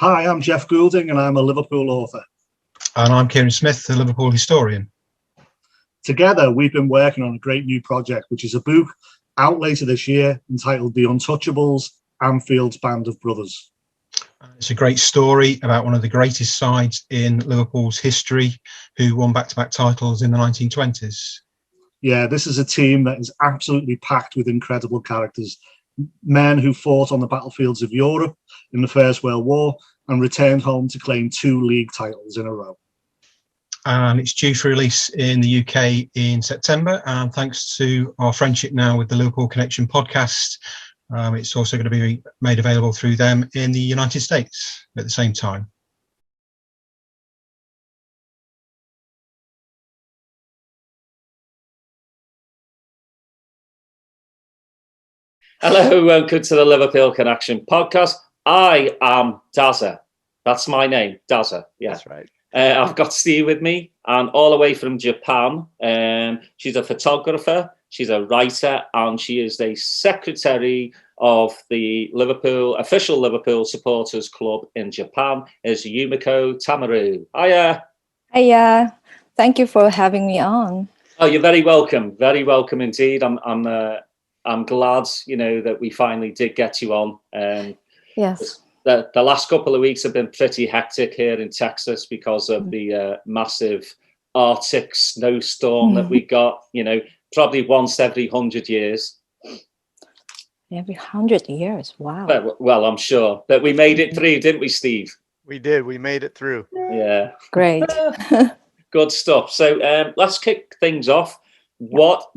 Hi, I'm Jeff Goulding and I'm a Liverpool author. And I'm Kieran Smith, the Liverpool historian. Together, we've been working on a great new project, which is a book out later this year entitled The Untouchables, Anfield's Band of Brothers. It's a great story about one of the greatest sides in Liverpool's history who won back-to-back titles in the 1920s. Yeah, this is a team that is absolutely packed with incredible characters. Men who fought on the battlefields of Europe in the First World War and returned home to claim 2 league titles in a row. And it's due for release in the UK in September. And thanks to our friendship now with the Liverpool Connection podcast, it's also going to be made available through them in the United States at the same time. Hello, welcome to the Liverpool Connection podcast. I am Dazza. That's my name, Dazza. Yeah, that's right. I've got Steve with me, and all the way from Japan. She's a photographer, she's a writer, and she is the secretary of the official Liverpool Supporters Club in Japan. Is YUMIKO Tamaru. Hiya. Hiya. Thank you for having me on. Oh, you're very welcome. Very welcome indeed. I'm glad, that we finally did get you on. Yes. The last couple of weeks have been pretty hectic here in Texas because of the massive Arctic snowstorm that we got, probably once every 100 years. Every 100 years, wow. Well, I'm sure. But we made it through, didn't we, Steve? We did. We made it through. Yeah. Great. Good stuff. So let's kick things off. What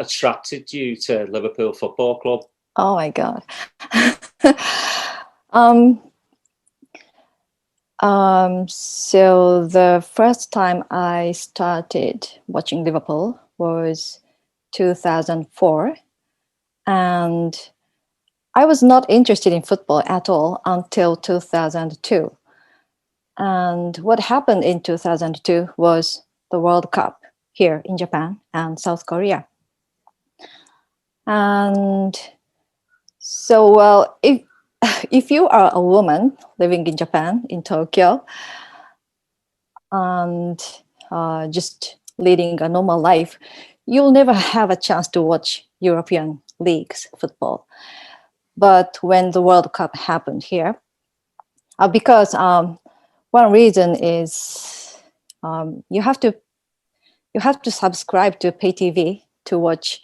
attracted you to Liverpool Football Club? Oh my God. So the first time I started watching Liverpool was 2004, and I was not interested in football at all until 2002. And what happened in 2002 was the World Cup here in Japan and South Korea. And so, well, if you are a woman living in Japan, in Tokyo, and just leading a normal life, you'll never have a chance to watch European leagues football. But when the World Cup happened here, because one reason is you have to subscribe to pay TV to watch,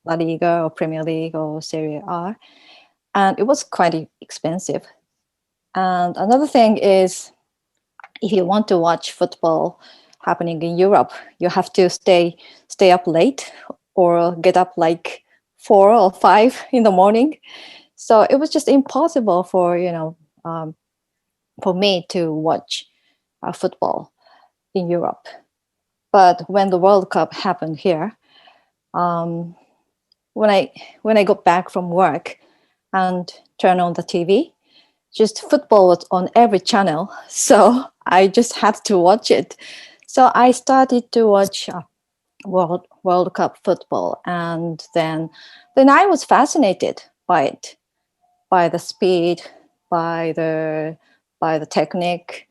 La Liga or Premier League or Serie A. And it was quite expensive. And another thing is, if you want to watch football happening in Europe, you have to stay up late or get up like 4 or 5 in the morning. So it was just impossible for me to watch football in Europe. But when the World Cup happened here, when I got back from work and turned on the TV, just football was on every channel. So I just had to watch it. So I started to watch World Cup football, and then I was fascinated by it, by the speed, by the technique,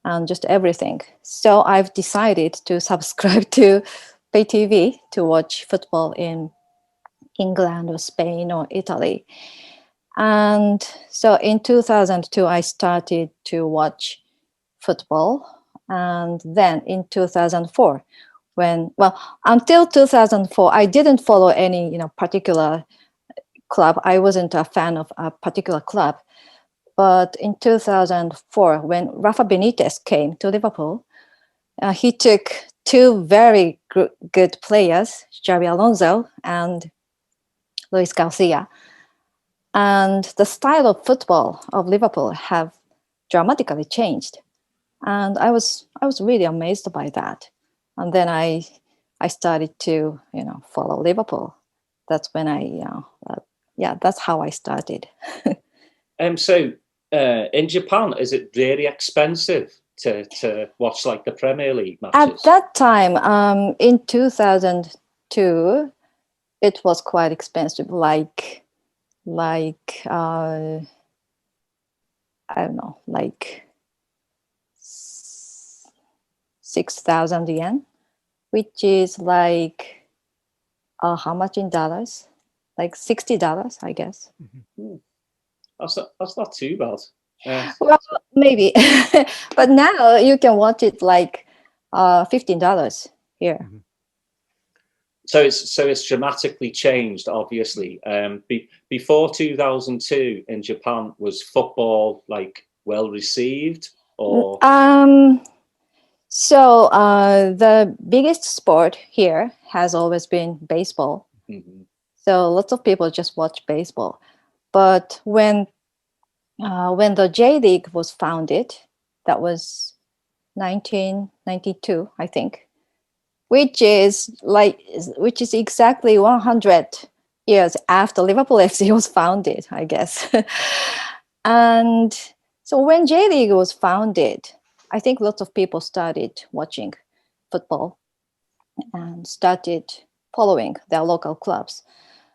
and just everything. So I've decided to subscribe to pay TV to watch football in England or Spain or Italy. And so in 2002, I started to watch football. And then in 2004, until 2004, I didn't follow any, particular club. I wasn't a fan of a particular club. But in 2004, when Rafa Benitez came to Liverpool, he took 2 very good players, Xabi Alonso and Luis Garcia. And the style of football of Liverpool have dramatically changed. And I was really amazed by that. And then I started to, follow Liverpool. That's when that's how I started. So in Japan, is it really expensive to watch like the Premier League matches? At that time, in 2002, it was quite expensive, like I don't know, like 6,000 yen, which is like how much in dollars? Like $60, I guess. That's not too bad. Well, maybe, but now you can watch it like $15 here. Mm-hmm. So it's dramatically changed, obviously. Before 2002 in Japan, was football like well received, or? So the biggest sport here has always been baseball. Mm-hmm. So lots of people just watch baseball. But when the J League was founded, that was 1992, I think, which is exactly 100 years after Liverpool FC was founded, I guess. And so when J League was founded, I think lots of people started watching football and started following their local clubs.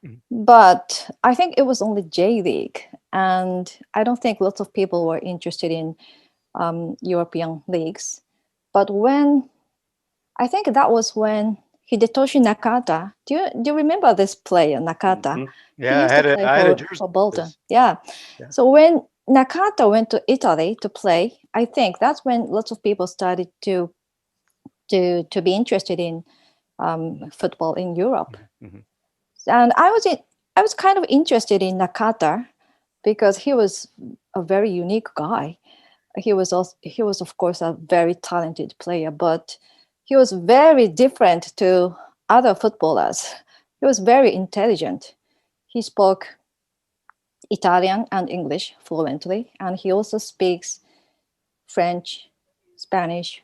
Mm-hmm. But I think it was only J League, and I don't think lots of people were interested in European leagues. But I think that was when Hidetoshi Nakata. Do you remember this player, Nakata? Mm-hmm. Yeah, I had a jersey for Bolton. Yeah. So when Nakata went to Italy to play, I think that's when lots of people started to be interested in football in Europe. Mm-hmm. And I was kind of interested in Nakata because he was a very unique guy. He was of course a very talented player, but he was very different to other footballers. He was very intelligent. He spoke Italian and English fluently, and he also speaks French, Spanish,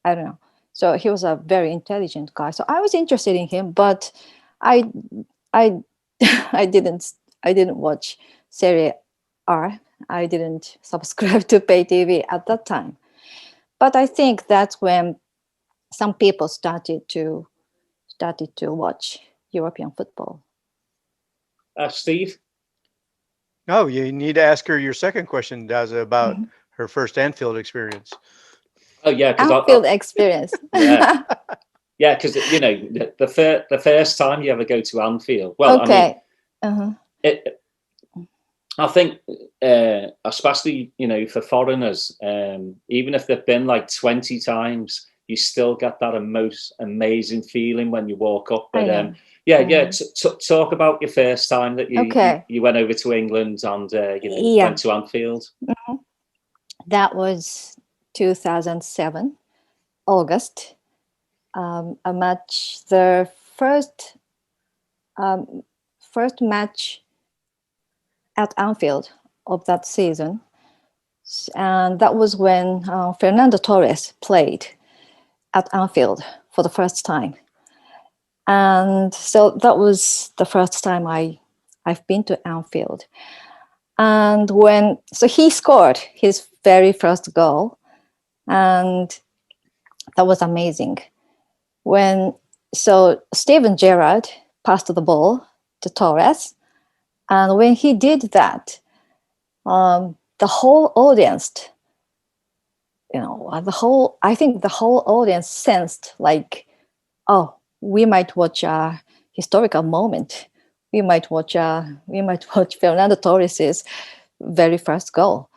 I don't know. So he was a very intelligent guy. So I was interested in him, but I I didn't watch Serie A. I didn't subscribe to pay TV at that time. But I think that's when some people started to watch European football. Steve? Oh, you need to ask her your second question, Daza, about her first Anfield experience. Oh yeah, Anfield experience. Yeah, yeah, because you know the first time you ever go to Anfield. Well, okay. I mean, I think especially for foreigners, even if they've been like 20 times, you still get that amazing feeling when you walk up. But talk about your first time that you went over to England and went to Anfield. Mm-hmm. That was 2007, August. A match, the first match at Anfield of that season, and that was when Fernando Torres played at Anfield for the first time. And so that was the first time I've been to Anfield. And so he scored his very first goal, and that was amazing. So Steven Gerrard passed the ball to Torres, and when he did that, the whole audience, I think the whole audience sensed like, oh, we might watch a historical moment. We might watch Fernando Torres's very first goal.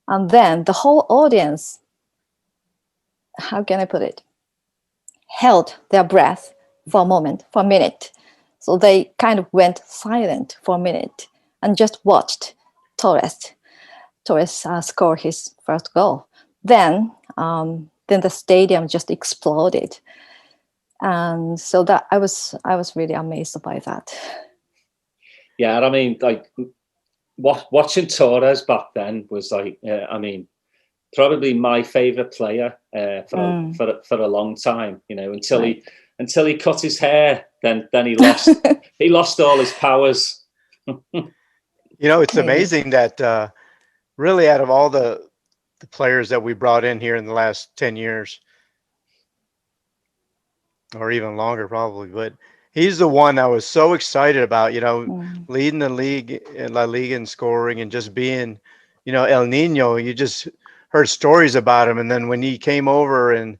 And then the whole audience, how can I put it, held their breath for a minute. So they kind of went silent for a minute and just watched Torres score his first goal. Then the stadium just exploded. And so that I was really amazed by that. Yeah, I mean, like watching Torres back then was like, I mean, probably my favorite player for a long time. Until he cut his hair, then he lost he lost all his powers. It's amazing that really out of all the players that we brought in here in the last 10 years, or even longer probably, but he's the one I was so excited about, leading the league in La Liga and scoring and just being, El Nino, you just heard stories about him. And then when he came over and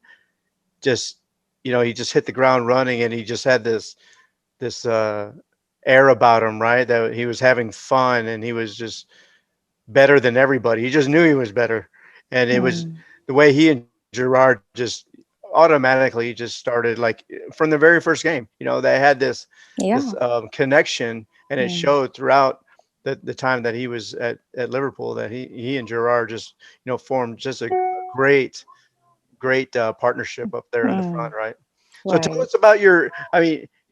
just, he just hit the ground running, and he just had this air about him, right? That he was having fun, and he was just better than everybody. He just knew he was better. And it was the way he and Gerard just automatically just started, like from the very first game, they had this connection, and it showed throughout the time that he was at Liverpool, that he and Gerard just, formed just a great partnership up there in the front, right? So tell us about you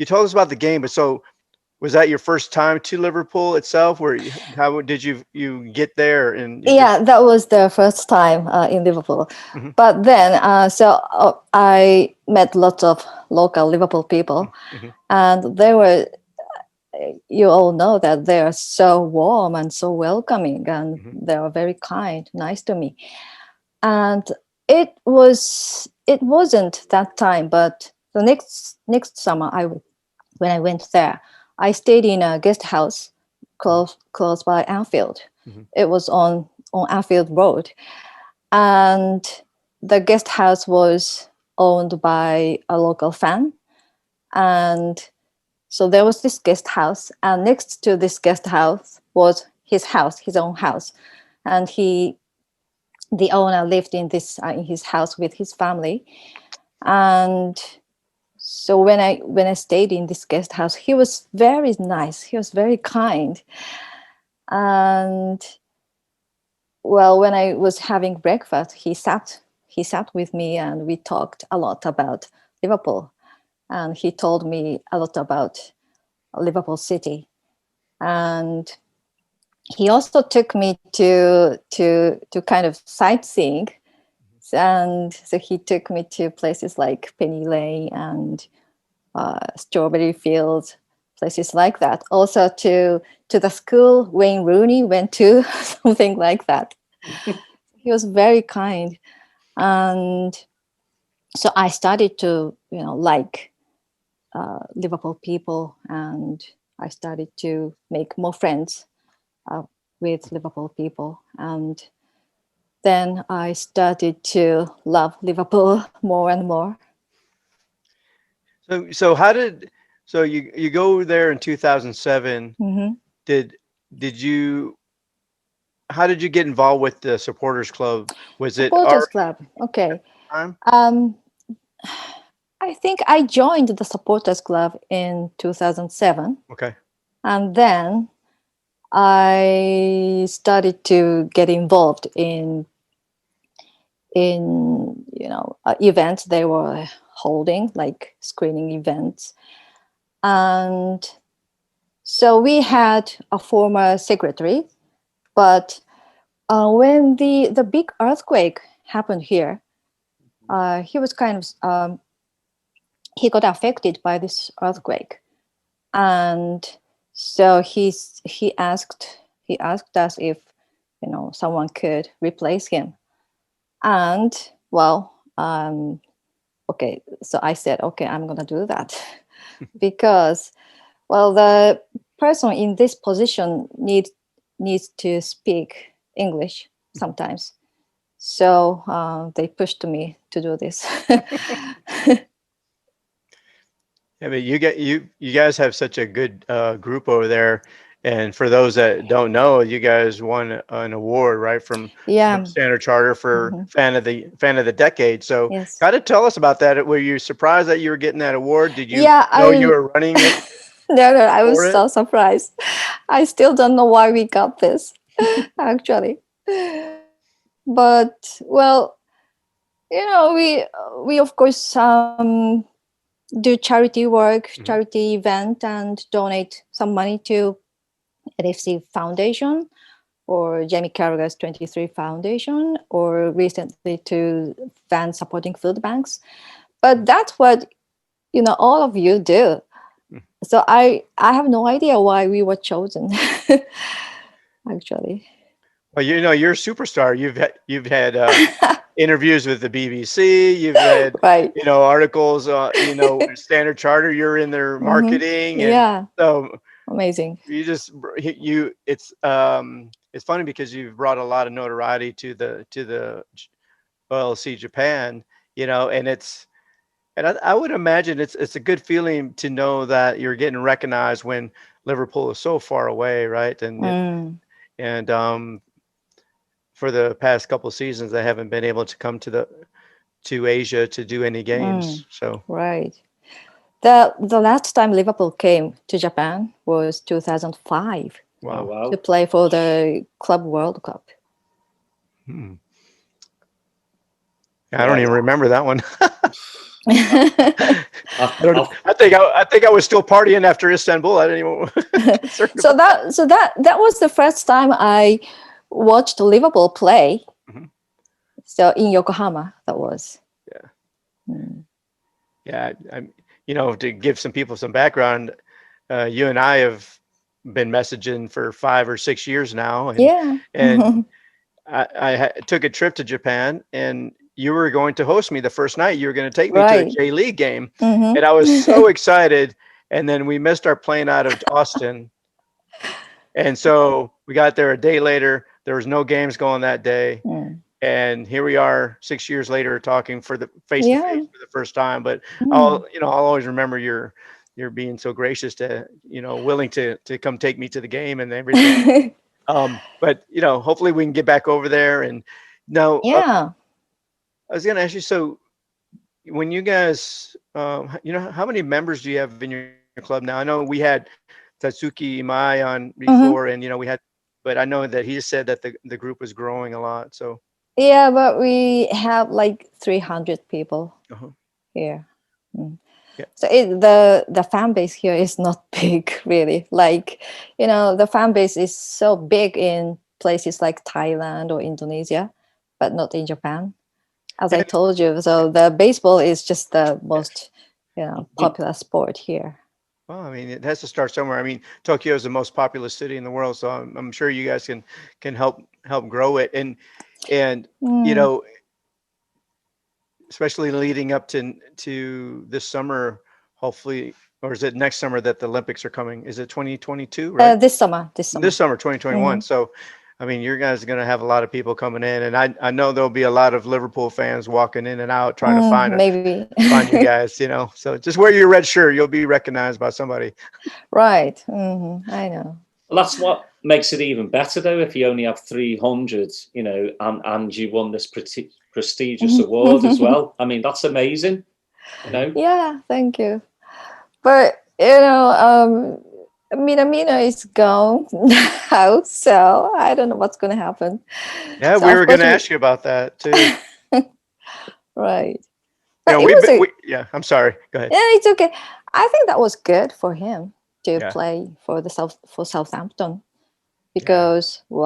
told us about the game, but so was that your first time to Liverpool itself? How did you get there? And that was the first time in Liverpool. But then, I met lots of local Liverpool people, and they were, you all know that they are so warm and so welcoming, and they are very kind, nice to me. And it wasn't that time, but the next summer, when I went there, I stayed in a guest house close by Anfield. It was on Anfield Road, and the guest house was owned by a local fan. And so there was this guest house, and next to this guest house was his own house, and the owner lived in his house with his family. And so when I stayed in this guest house, he was very nice. He was very kind. And well, when I was having breakfast, he sat with me, and we talked a lot about Liverpool. And he told me a lot about Liverpool City. And he also took me to kind of sightseeing. And so he took me to places like Penny Lane and Strawberry Fields, places like that. Also to the school Wayne Rooney went to, something like that. He was very kind. And so I started to, like Liverpool people, and I started to make more friends with Liverpool people. And then I started to love Liverpool more and more. So you go there in 2007? How did you get involved with the supporters club? Was it supporters club? Okay. I think I joined the supporters club in 2007. Okay. And then I started to get involved in events they were holding, like screening events. And so we had a former secretary, but when the big earthquake happened here, he was kind of he got affected by this earthquake, and so he asked us if someone could replace him. And well, okay, so I said, okay, I'm gonna do that because, well, the person in this position needs to speak English sometimes. So they pushed me to do this. Yeah, but you guys have such a good group over there. And for those that don't know, you guys won an award, right, from Standard Charter for fan of the decade. So, yes. Kind of tell us about that. Were you surprised that you were getting that award? Did you know you were running it? No, I was so surprised. I still don't know why we got this, actually. But well, we of course do charity work, charity event, and donate some money to LFC Foundation or Jamie Carragher's 23 Foundation, or recently to Fan Supporting Food Banks. But that's what all of you do. So I have no idea why we were chosen. Actually. Well, you're a superstar. You've had interviews with the BBC. You've had articles. Standard Charter. You're in their marketing. And yeah. So amazing. It's it's funny because you've brought a lot of notoriety to the OLC Japan, and I would imagine it's a good feeling to know that you're getting recognized when Liverpool is so far away, right? And for the past couple of seasons, they haven't been able to come to Asia to do any games. So right. The last time Liverpool came to Japan was 2005 wow. to play for the Club World Cup. I don't even remember that one. I think I was still partying after Istanbul. I didn't even. So that was the first time I watched Liverpool play. So in Yokohama, that was. Yeah. To give some people some background, you and I have been messaging for 5 or 6 years now. And I took a trip to Japan, and you were going to host me the first night. You were going to take me to a J League game, and I was so excited. And then we missed our plane out of Austin, and so we got there a day later. There was no games going that day, and here we are 6 years later talking for the face to face for the first time. But I'll always remember your being so gracious to willing to come take me to the game and everything. But hopefully we can get back over there. And now, I was going to ask you, so when you guys, how many members do you have in your club now? I know we had Tatsuki Imai on before, and but I know that he said that the group was growing a lot. So yeah, but we have like 300 people here. Yeah. So the fan base here is not big, really. Like, the fan base is so big in places like Thailand or Indonesia, but not in Japan, as I told you. So the baseball is just the most, popular sport here. Well, I mean, it has to start somewhere. I mean, Tokyo is the most populous city in the world, so I'm sure you guys can help grow it, and especially leading up to this summer, hopefully, or is it next summer that the Olympics are coming? Is it 2022, right? This summer, 2021. So, I mean, you guys are going to have a lot of people coming in, and I know there'll be a lot of Liverpool fans walking in and out trying to find you guys, So just wear your red shirt, you'll be recognized by somebody. Right. I know. Well, that's what makes it even better, though, if you only have 300, and you won this prestigious award as well. I mean, that's amazing. Yeah, thank you. But Minamino is gone now, so I don't know what's going to happen. Yeah, so we were going to ask you about that too. Right. I'm sorry. Go ahead. Yeah, it's okay. I think that was good for him to play for Southampton, because we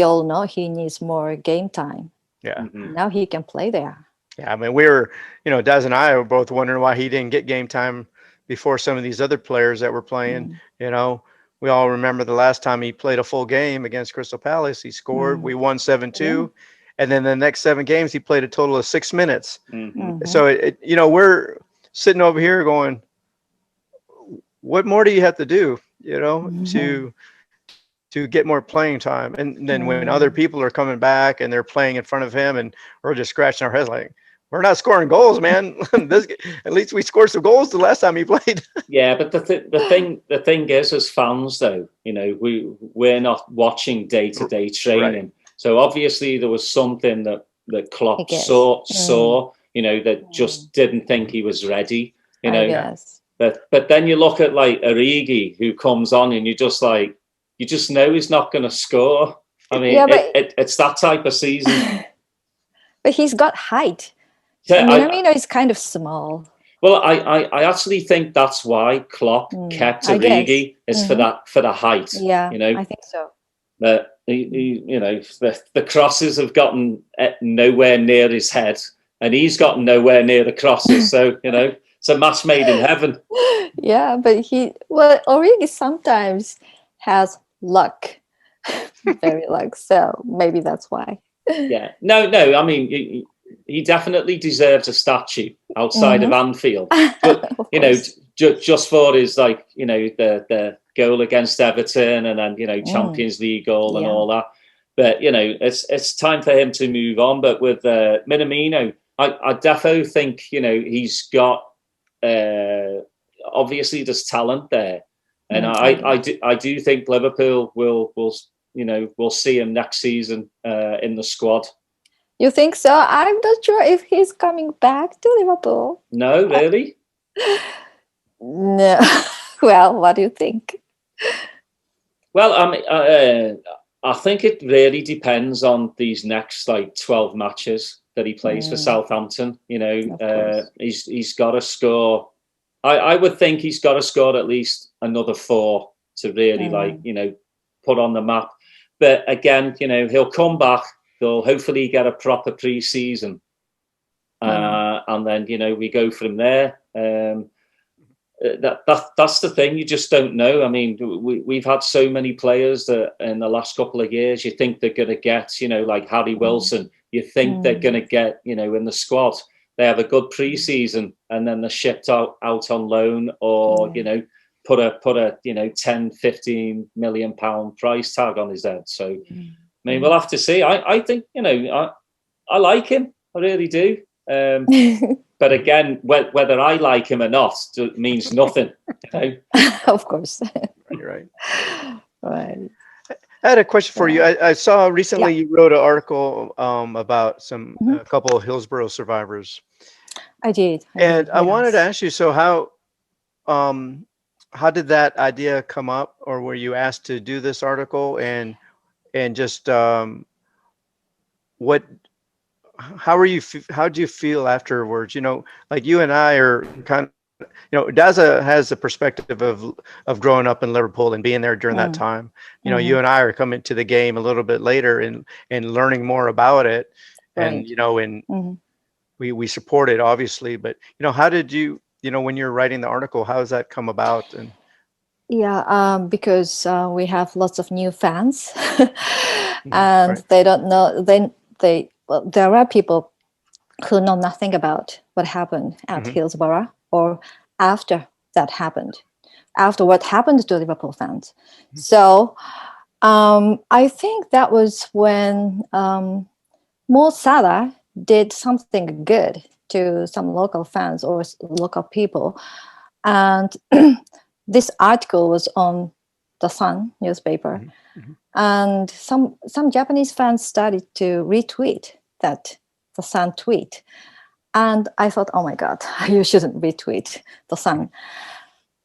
all know he needs more game time. Yeah. Now he can play there. Yeah, I mean, we were, Daz and I were both wondering why he didn't get game time before some of these other players that were playing. We all remember the last time he played a full game against Crystal Palace. He scored. We won 7-2. And then the next 7 games, he played a total of 6 minutes. So, we're sitting over here going, what more do you have to do, to get more playing time? And then when other people are coming back and they're playing in front of him, and we're just scratching our heads like, we're not scoring goals, man. At least we scored some goals the last time he played. Yeah, but the thing is, as fans, though, we're not watching day-to-day training. Right. So obviously there was something that Klopp saw, that just didn't think he was ready. But then you look at like Origi, who comes on, and you just know he's not going to score. I mean, it's that type of season. But he's got height. Minamino is kind of small. Well, I actually think that's why Klopp kept Origi, is for the height. Yeah, I think so. But the crosses have gotten nowhere near his head, and he's gotten nowhere near the crosses. So it's a match made in heaven. Yeah, but Origi sometimes has luck, very luck. So maybe that's why. Yeah, no. I mean, he definitely deserves a statue outside of Anfield. But just for his the goal against Everton, and then, you know, Champions League goal and all that. But, you know, it's time for him to move on. But with Minamino, I defo think, you know, he's got obviously there's talent there, and I do think Liverpool will you know, we'll see him next season in the squad. You think so? I'm not sure if he's coming back to Liverpool. No, really? No. Well, what do you think? Well, I think it really depends on these next like 12 matches that he plays for Southampton. You know, he's got to score. I would think he's got to score at least another 4 to really like, you know, put on the map. But again, you know, he'll come back. They'll hopefully get a proper pre-season, and then, you know, we go from there. That's the thing. You just don't know. I mean, we've had so many players that in the last couple of years, you think they're going to get, you know, like Harry Wilson. You think they're going to get, you know, in the squad. They have a good pre-season, and then they're shipped out on loan, or you know, put a you know, 10-15 million pound price tag on his head. So I mean, we'll have to see. I think, you know, I like him. I really do. But again, whether I like him or not means nothing. You know? Of course. Right. Right. I had a question for you. I saw recently you wrote an article about a couple of Hillsborough survivors. I did. I wanted to ask you, so how did that idea come up, or were you asked to do this article, and just how do you feel afterwards? You know, like you and I are kind of, you know, Daza has the perspective of growing up in Liverpool and being there during that time. You know, you and I are coming to the game a little bit later and learning more about it. And, you know, we support it, obviously, but, you know, how did you know, when you're writing the article, how does that come about? And because we have lots of new fans and they don't know, well, there are people who know nothing about what happened at Hillsborough, or after that happened, after what happened to Liverpool fans. So I think that was when Mo Salah did something good to some local fans or local people. And this article was on the Sun newspaper. And some Japanese fans started to retweet the Sun tweet. And I thought, oh my God, you shouldn't retweet the Sun.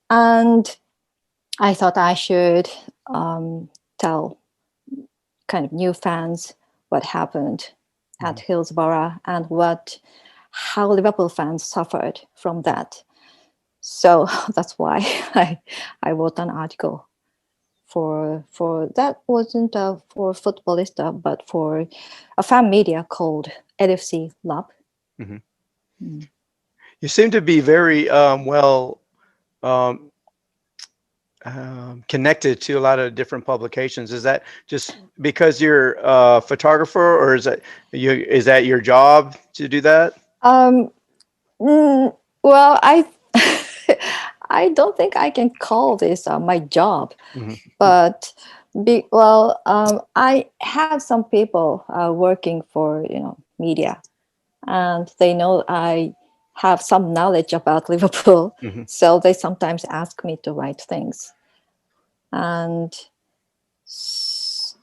And I thought I should tell kind of new fans what happened at Hillsborough and how Liverpool fans suffered from that. So that's why I wrote an article for that wasn't for Footballista, but for a fan media called LFC Lab. You seem to be very connected to a lot of different publications. Is that just because you're a photographer, or is that your job to do that? Well, I don't think I can call this my job, but I have some people working for, you know, media, and they know I have some knowledge about Liverpool, so they sometimes ask me to write things. And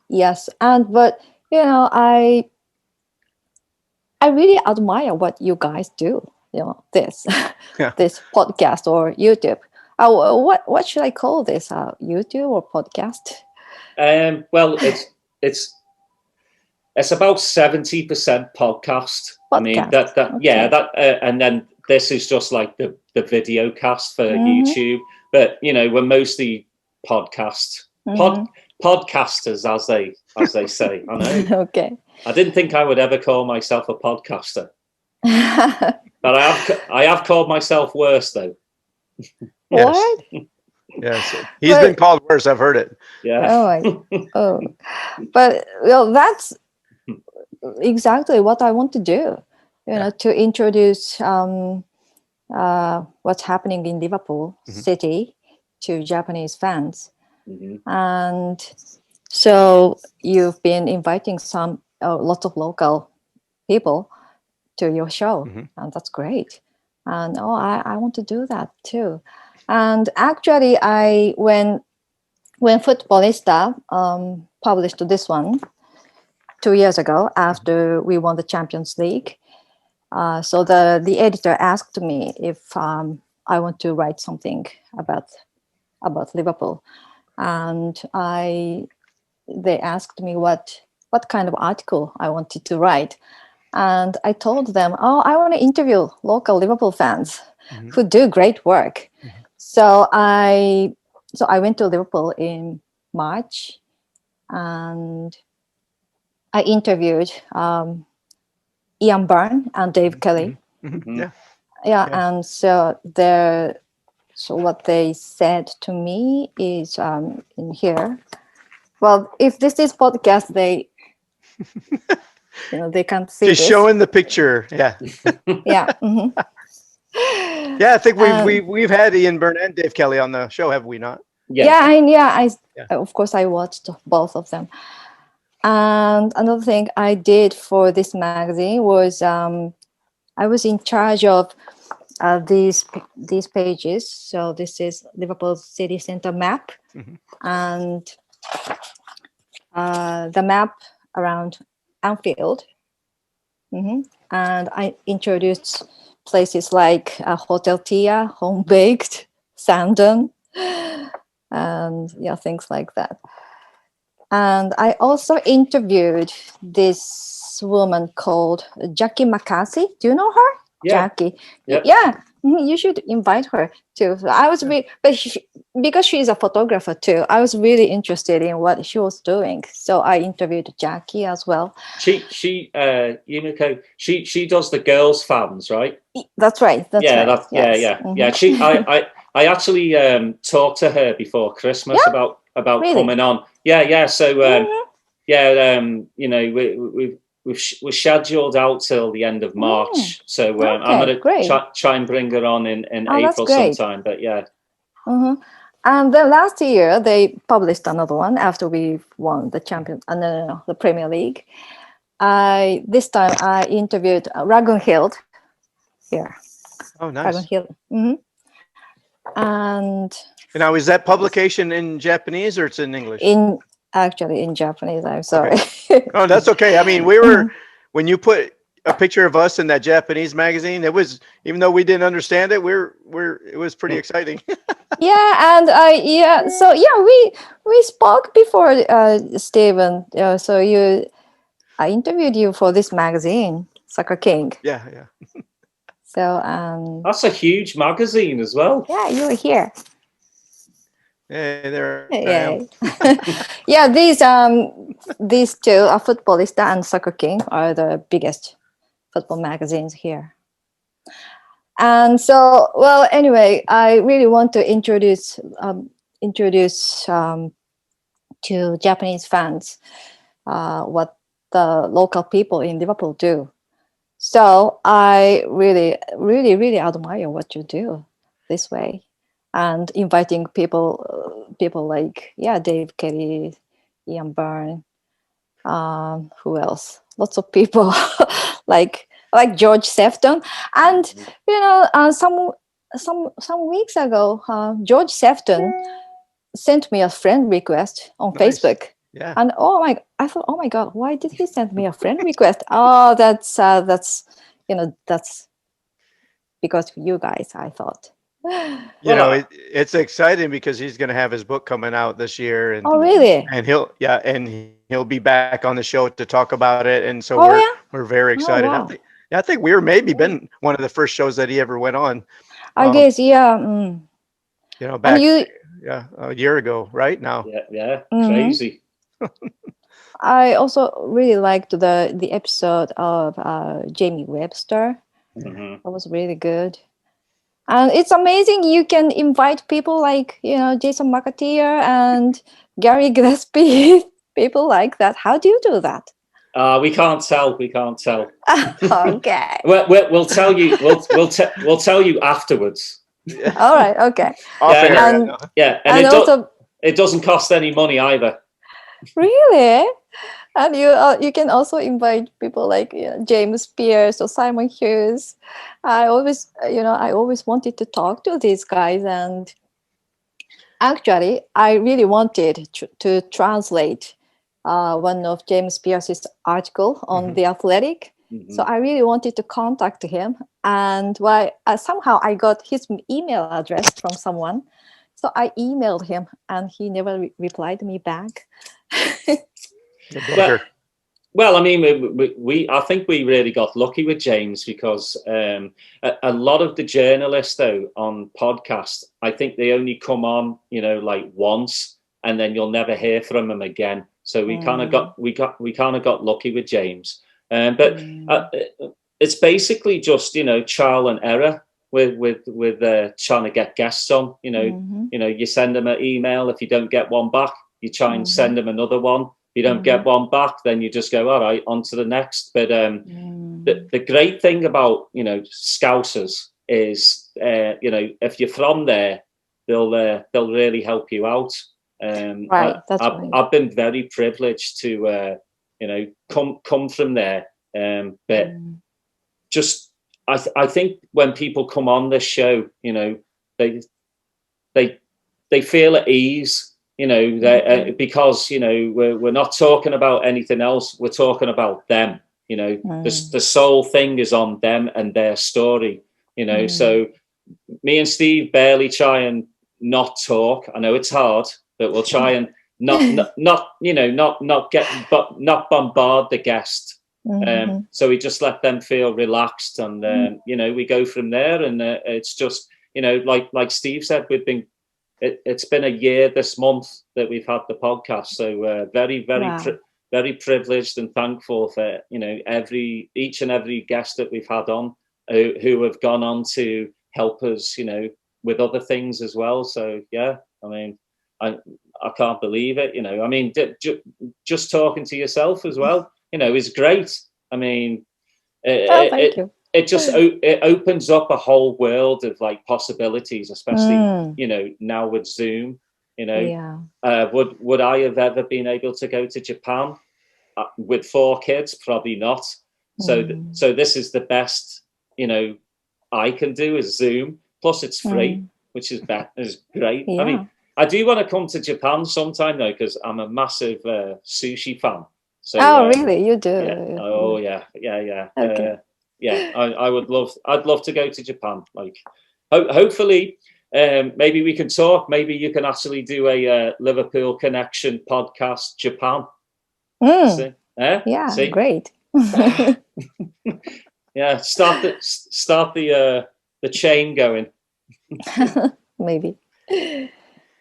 yes, but you know, I really admire what you guys do. You know, this podcast or YouTube. What should I call this? YouTube or podcast? Well, it's about 70% podcast. I mean and then this is just like the video cast for YouTube. But you know, we're mostly podcasters, as they say. I know. Okay. I didn't think I would ever call myself a podcaster. But I have called myself worse, though. What? Yes, he's been called worse. I've heard it. Yeah. But well, that's exactly what I want to do. You know, to introduce what's happening in Liverpool City to Japanese fans. And so you've been inviting lots of local people to your show, and that's great. And I want to do that too. And actually, when Futbolista published this one 2 years ago after we won the Champions League, so the editor asked me if I want to write something about Liverpool, and they asked me what kind of article I wanted to write. And I told them, I want to interview local Liverpool fans who do great work. So I went to Liverpool in March, and I interviewed Ian Byrne and Dave Kelly. And so what they said to me is in here. Well, if this is podcast, they they can't see. Just this. Showing the picture, yeah. Yeah. Yeah, I think we've had Ian Byrne and Dave Kelly on the show, have we not? I of course I watched both of them. And another thing I did for this magazine was I was in charge of these pages. So this is Liverpool city centre map, and the map around Anfield, and I introduced places like Hotel Tia, Home Baked, Sandon, and things like that. And I also interviewed this woman called Jackie McCarthy. Do you know her? Yeah. Jackie. Yep. Yeah. You should invite her too. I was because she's a photographer too. I was really interested in what she was doing, so I interviewed Jackie as well. She Yumiko, she does the girls fans, right? That's right. Yes. I actually talked to her before Christmas about really? Coming on. So we're scheduled out till the end of March. So I'm going to try and bring her on in April sometime. But And then last year they published another one after we won the the Premier League. This time I interviewed Ragun Hill here. Oh, nice. Ragun Hill. And now, is that publication in Japanese or it's in English? Actually in Japanese. I'm sorry. Okay. Oh, that's okay. I mean, we were when you put a picture of us in that Japanese magazine, it was, even though we didn't understand it, it was pretty exciting. We spoke before, Steven. I interviewed you for this magazine, Soccer King. Yeah. So that's a huge magazine as well. Yeah, you were here. Yeah, there. Yeah, these two, Futbolista and Soccer King, are the biggest football magazines here. And so, well, anyway, I really want to introduce to Japanese fans what the local people in Liverpool do. So I really, really, really admire what you do this way, and inviting people like Dave Kelly, Ian Byrne, who else? Lots of people like George Sefton, and some weeks ago, George Sefton sent me a friend request on Facebook. Yeah. And I thought, oh my God, why did he send me a friend request? Oh, that's because of you guys, I thought. It's exciting because he's going to have his book coming out this year. And, oh, really? And he'll be back on the show to talk about it. And so we're very excited. Oh, wow. I think we were maybe been one of the first shows that he ever went on. I guess, yeah. Back a year ago, right now. Yeah, crazy. I also really liked the episode of Jamie Webster. That was really good. And it's amazing you can invite people like, Jason McAteer and Gary Gillespie, people like that. How do you do that? We can't tell. Okay. We'll tell you. We'll tell you afterwards. All right. Okay. And it doesn't cost any money either. Really? And you can also invite people like James Pierce or Simon Hughes. I always wanted to talk to these guys, and actually, I really wanted to translate one of James Pierce's article on The Athletic. So I really wanted to contact him, and somehow I got his email address from someone. So I emailed him, and he never replied me back. Well, I mean, I think we really got lucky with James, because a lot of the journalists, though, on podcasts, I think they only come on, like once, and then you'll never hear from them again. So we kind of got lucky with James. But it's basically just trial and error with trying to get guests on. You send them an email. If you don't get one back, you try and send them another one. If you don't get one back, then you just go, all right, on to the next. But the great thing about Scousers is if you're from there, they'll really help you out. Right, that's right. I've been very privileged to come from there. But just I think when people come on this show, they feel at ease, because we're not talking about anything else. We're talking about them. The sole thing is on them and their story. So me and Steve barely try and not talk. I know it's hard, but we'll try and not bombard the guest. So we just let them feel relaxed, and we go from there. And it's just like Steve said, it's been a year this month that we've had the podcast. So very privileged and thankful for each and every guest that we've had on who have gone on to help us with other things as well. So yeah, I mean, I can't believe it. I mean, just talking to yourself as well, is great. I mean, thank you. It opens up a whole world of like possibilities, especially now with Zoom. Would I have ever been able to go to Japan with 4 kids? Probably not. So this is the best I can do is Zoom. Plus it's free, which is great. Yeah. I mean, I do want to come to Japan sometime though, because I'm a massive sushi fan. So, really? You do? Yeah. Oh, yeah. Okay. I'd love to go to Japan. Like, hopefully, maybe we can talk. Maybe you can actually do a Liverpool Connection podcast, Japan. Yeah, See? Great. Yeah, start the chain going. Maybe.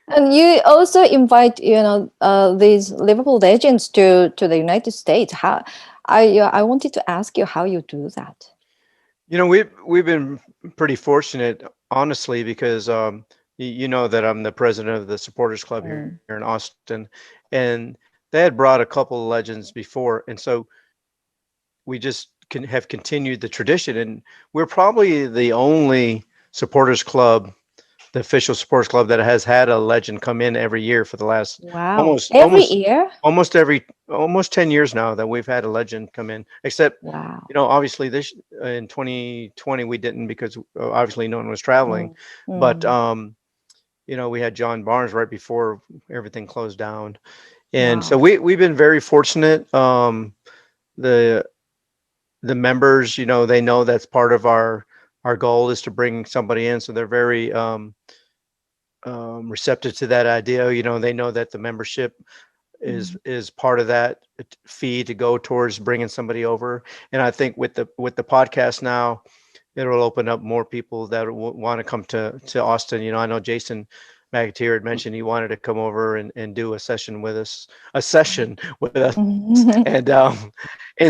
And you also invite, these Liverpool legends to the United States. How? I wanted to ask you how you do that. We've been pretty fortunate, honestly, because you know that I'm the president of the supporters club here in Austin, and they had brought a couple of legends before, and so we just have continued the tradition, and we're probably the only supporters club, the official supporters club, that has had a legend come in every year for the last almost 10 years now that we've had a legend come in, except obviously this in 2020 we didn't, because obviously no one was traveling. But we had John Barnes right before everything closed down, and so we've been very fortunate. The members, they know that's part of our goal is to bring somebody in, so they're very receptive to that idea. They know that the membership is part of that fee to go towards bringing somebody over. And I think with the podcast now, it'll open up more people that want to come to Austin. I know Jason McAteer had mentioned he wanted to come over and do a session with us, and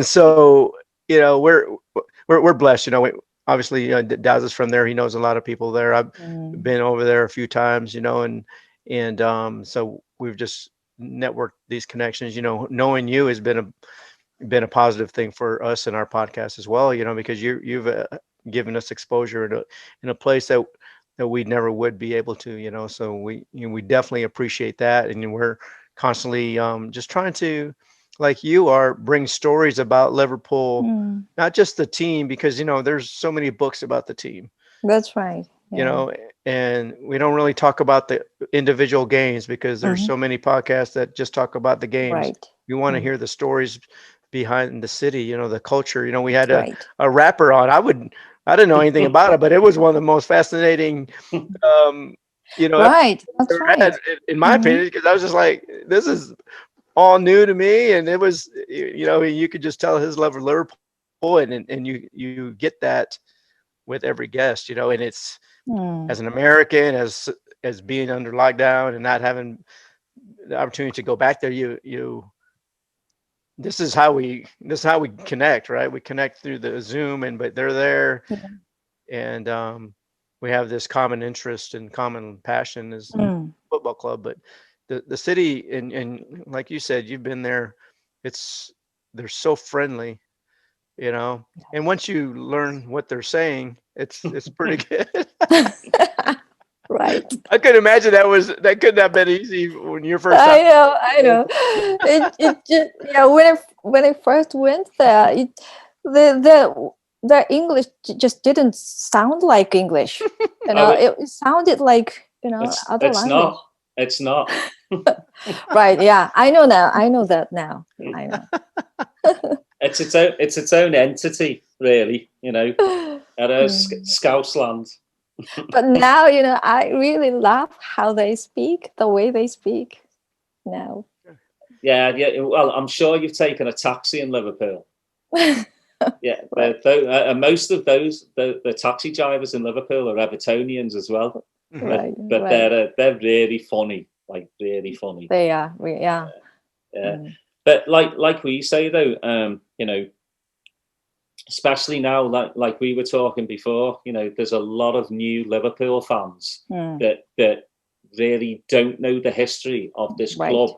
so we're blessed. Obviously, Daz is from there. He knows a lot of people there. I've been over there a few times, and so we've just networked these connections. Knowing you has been a positive thing for us in our podcast as well. Because you've given us exposure in a place that that we never would be able to, you know. So we definitely appreciate that, and we're constantly just trying to, like you are, bring stories about Liverpool, not just the team, because you know there's so many books about the team. That's right. You know, and we don't really talk about the individual games because there's so many podcasts that just talk about the games. Right. We want to hear the stories behind the city, you know, the culture. You know, we had Right. a rapper on. I didn't know anything about it, but it was one of the most fascinating, you know, Right. That's ever right. had, in my opinion, because I was just like, this is all new to me, and it was, you know, you could just tell his love of Liverpool, and you get that with every guest, you know, and it's, as an American, as being under lockdown and not having the opportunity to go back there, this is how we connect, right? We connect through the Zoom, but they're there, and we have this common interest and common passion as football club. But the city, and like you said, you've been there. They're so friendly, you know. And once you learn what they're saying, it's pretty good. Right. I could imagine that couldn't have been easy when you're first. I know. It just, yeah. When I first went there, the English just didn't sound like English. You know, it sounded like, you know, other language. It's not. Right. Yeah. I know now. I know that now. I know. It's its own entity, really. You know, at a Scousland. But now, you know, I really love how they speak, the way they speak now. Yeah. Well, I'm sure you've taken a taxi in Liverpool. Yeah, Right. Most of the taxi drivers in Liverpool are Evertonians as well. Right. But they're really funny, like really funny. They are. Yeah. But like we say though, you know, especially now, like we were talking before, you know, there's a lot of new Liverpool fans that really don't know the history of this club,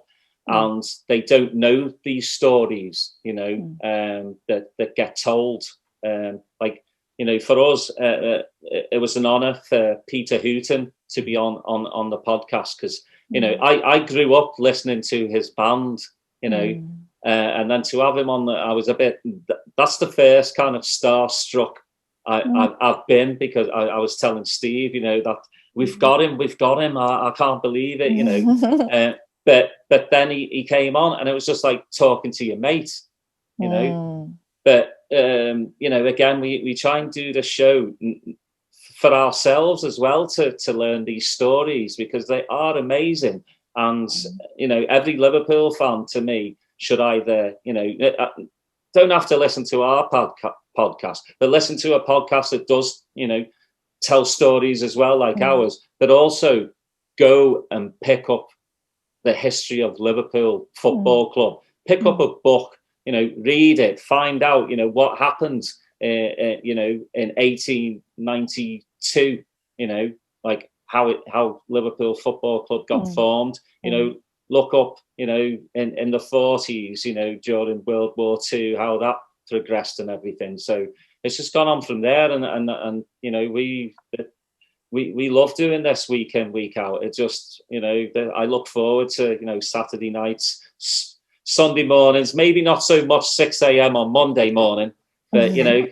and they don't know these stories, you know, that get told. Like, you know, for us, it was an honour for Peter Hooton to be on the podcast, because, you know, I grew up listening to his band, you know. And then to have him on, I was a bit. That's the first kind of starstruck I've been, because I was telling Steve, you know, that we've got him. I can't believe it, you know. But then he came on, and it was just like talking to your mate, you know. But you know, again, we try and do the show for ourselves as well, to learn these stories, because they are amazing. And you know, every Liverpool fan, to me, should either, you know, don't have to listen to our podcast, but listen to a podcast that does, you know, tell stories as well, like ours, but also go and pick up the history of Liverpool Football Club. Pick up a book, you know, read it, find out, you know, what happened, you know, in 1892, you know, like how Liverpool Football Club got formed, you know. Look up, you know, in the 40s, you know, during World War II, how that progressed and everything. So it's just gone on from there, and you know, we love doing this week in, week out. It just, you know, I look forward to, you know, Saturday nights, Sunday mornings, maybe not so much 6 a.m. on Monday morning, but you know,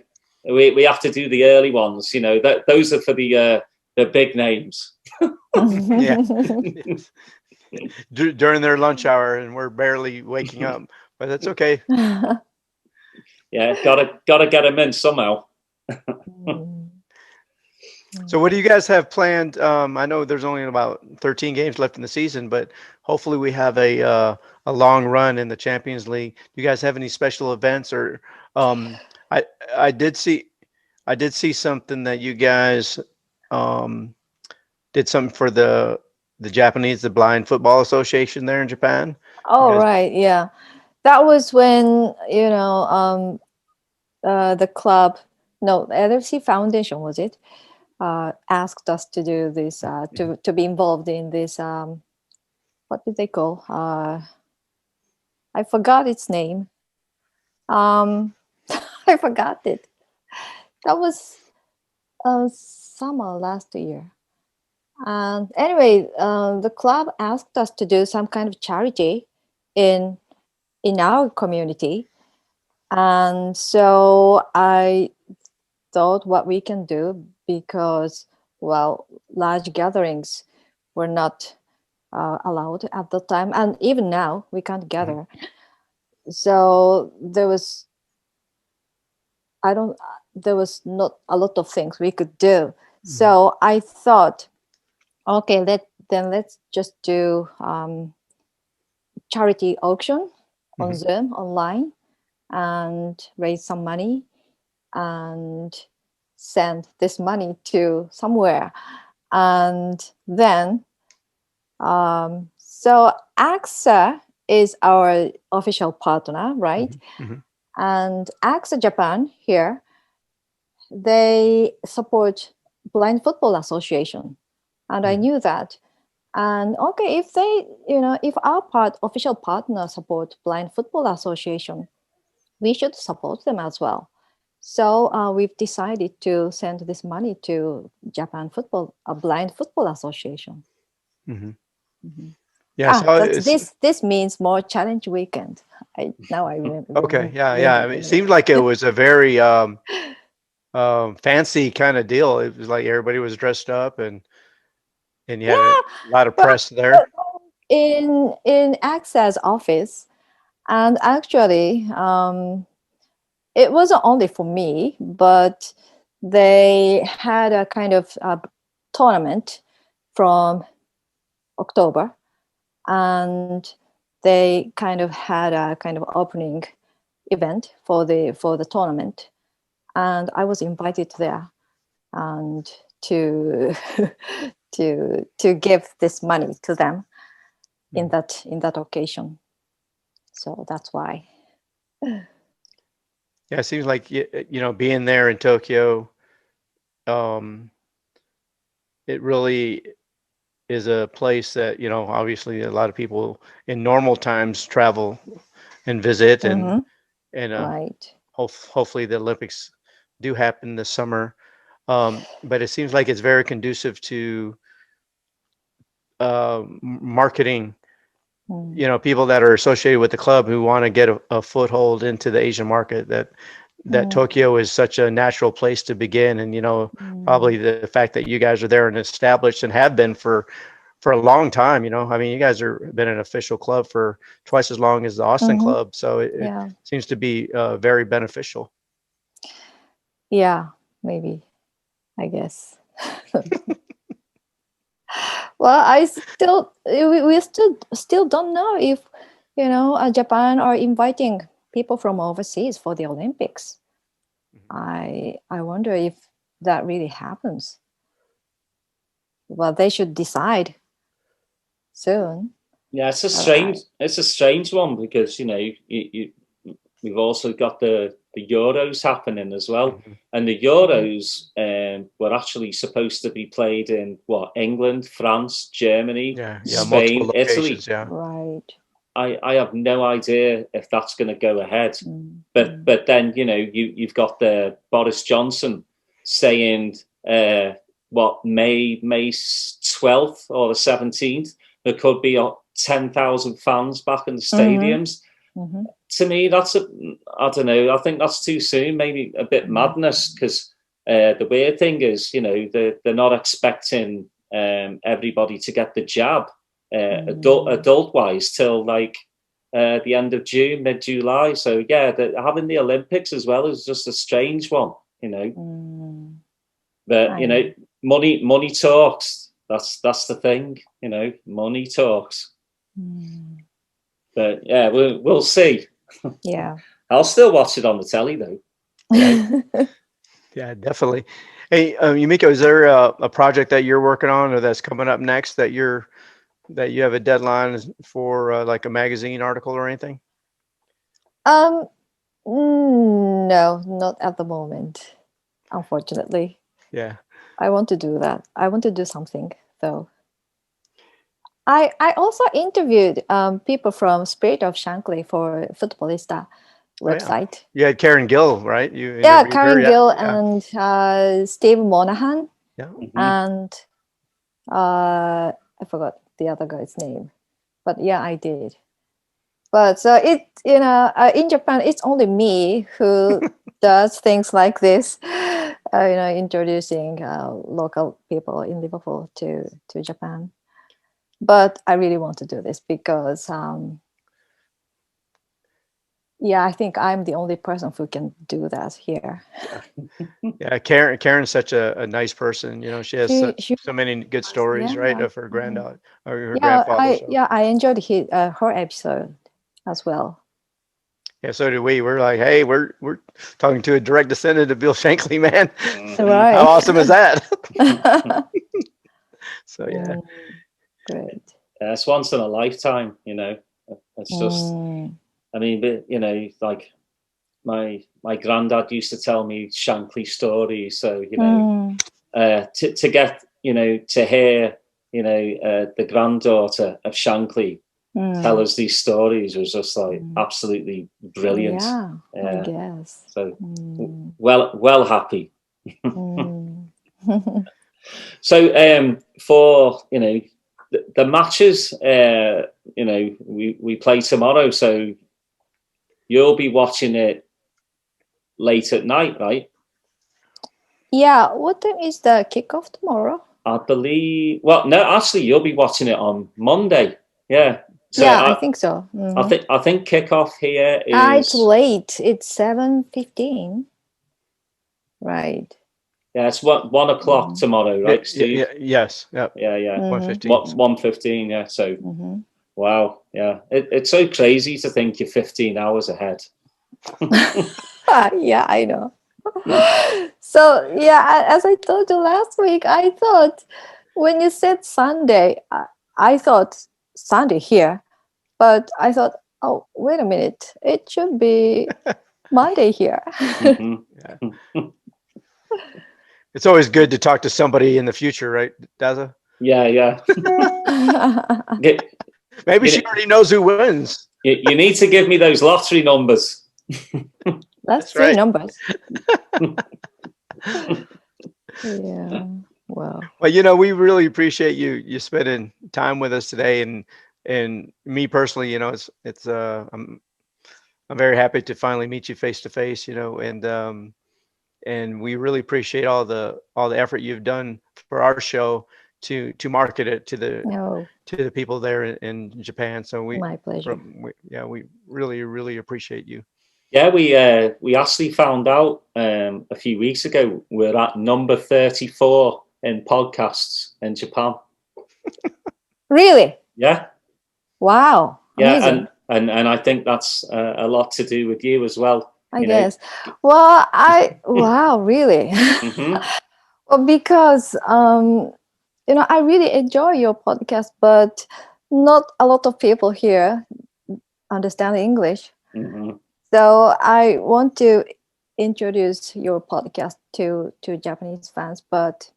we have to do the early ones. You know, those are for the big names. Yeah. During their lunch hour, and we're barely waking up, but that's okay. Yeah, gotta get them in somehow. So what do you guys have planned? I know there's only about 13 games left in the season, but hopefully we have a long run in the Champions League. Do you guys have any special events? Or I did see something that you guys did something for the Japanese, the Blind Football Association there in Japan. Oh, right. Yeah. That was when, you know, the club, no, the LFC Foundation, was it? Asked us to do this, to be involved in this, what did they call? I forgot its name. I forgot it. That was summer last year. And anyway, the club asked us to do some kind of charity in our community, and so I thought what we can do, because, well, large gatherings were not allowed at the time, and even now we can't gather. So there was not a lot of things we could do. So I thought, okay, let's just do charity auction on Zoom online and raise some money and send this money to somewhere. And then so AXA is our official partner, right? And AXA Japan here, they support Blind Football Association, and I knew that. And okay, if they, if our official partner support Blind Football Association, we should support them as well. So we've decided to send this money to Japan Blind Football Association. Yeah, so this means more challenge weekend. Now I remember. Okay, yeah. I mean, it seemed like it was a very fancy kind of deal. It was like everybody was dressed up, and you had a lot of press there. In Access office, and actually, it wasn't only for me, but they had a kind of tournament from October, and they kind of had a kind of opening event for the tournament, and I was invited there, and to to give this money to them in that occasion. So that's why. Yeah, it seems like being there in Tokyo, it really is a place that obviously a lot of people in normal times travel and visit, and right. Hopefully the Olympics do happen this summer, but it seems like it's very conducive to marketing. People that are associated with the club who want to get a foothold into the Asian market, that Tokyo is such a natural place to begin. And probably the fact that you guys are there and established and have been for a long time. I mean, you guys are been an official club for twice as long as the Austin club, so it seems to be very beneficial. Yeah, maybe, I guess. Well, we still don't know if Japan are inviting people from overseas for the Olympics. I wonder if that really happens. Well, they should decide soon. Yeah, it's a strange one, because we've also got the Euros happening as well, and the Euros were actually supposed to be played in England, France, Germany, Spain, Italy. Right. I have no idea if that's going to go ahead, but then you've got the Boris Johnson saying May 12th or the 17th there could be 10,000 fans back in the stadiums. To me, I don't know. I think that's too soon. Maybe a bit madness, because the weird thing is, they're not expecting everybody to get the jab adult wise till like the end of June, mid-July. So yeah, having the Olympics as well is just a strange one, But money talks. That's the thing, money talks. But yeah, we'll see. Yeah. I'll still watch it on the telly though. Yeah, definitely. Hey, Yumiko, is there a project that you're working on or that's coming up next that you have a deadline for, like a magazine article or anything? No, not at the moment, unfortunately. Yeah. I want to do that. I want to do something though. I also interviewed people from Spirit of Shankly for Footballista website. You had Karen Gill, right? Karen Gill and Steve Monahan. Yeah. And I forgot the other guy's name, but yeah, I did. But so in Japan, it's only me who does things like this. Introducing local people in Liverpool to Japan. But I really want to do this because, I think I'm the only person who can do that here. Yeah, Karen's such a nice person. She has so many good stories, right, of her granddaughter or her grandfather. I enjoyed her episode as well. Yeah, so did we. We're like, hey, we're talking to a direct descendant of Bill Shankly, man. Right. How awesome is that? So yeah. Great. It's once in a lifetime, It's just, I mean, like my granddad used to tell me Shankly stories. So, to get, to hear, the granddaughter of Shankly tell us these stories was just like absolutely brilliant. Yeah, I guess. So, well happy. So, for, the matches, we play tomorrow, so you'll be watching it late at night, right? Yeah. What time is the kickoff tomorrow? I believe. Well, no, actually, you'll be watching it on Monday. Yeah. So I think so. I think kickoff here is. It's late. It's 7:15. Right. Yeah, it's 1 o'clock tomorrow, right, Steve? Yes. Yep. Yeah. 1:15. 1:15. Yeah. So, wow. Yeah, it's so crazy to think you're 15 hours ahead. Yeah, I know. So yeah, as I told you last week, I thought when you said Sunday, I thought Sunday here, but I thought, oh, wait a minute, it should be Monday here. It's always good to talk to somebody in the future, right, Daza? Yeah. Maybe she already knows who wins. You need to give me those lottery numbers. That's three numbers. Yeah. Well, we really appreciate you spending time with us today, and me personally, it's I'm very happy to finally meet you face to face, and we really appreciate all the effort you've done for our show to market it to the people there in Japan. So my pleasure. We really appreciate you. Yeah, we actually found out a few weeks ago we're at number 34 in podcasts in Japan. Really? Yeah. Wow. Amazing. Yeah, and I think that's a lot to do with you as well. I guess. Well, wow, really? Well, because I really enjoy your podcast, but not a lot of people here understand English. So I want to introduce your podcast to Japanese fans, but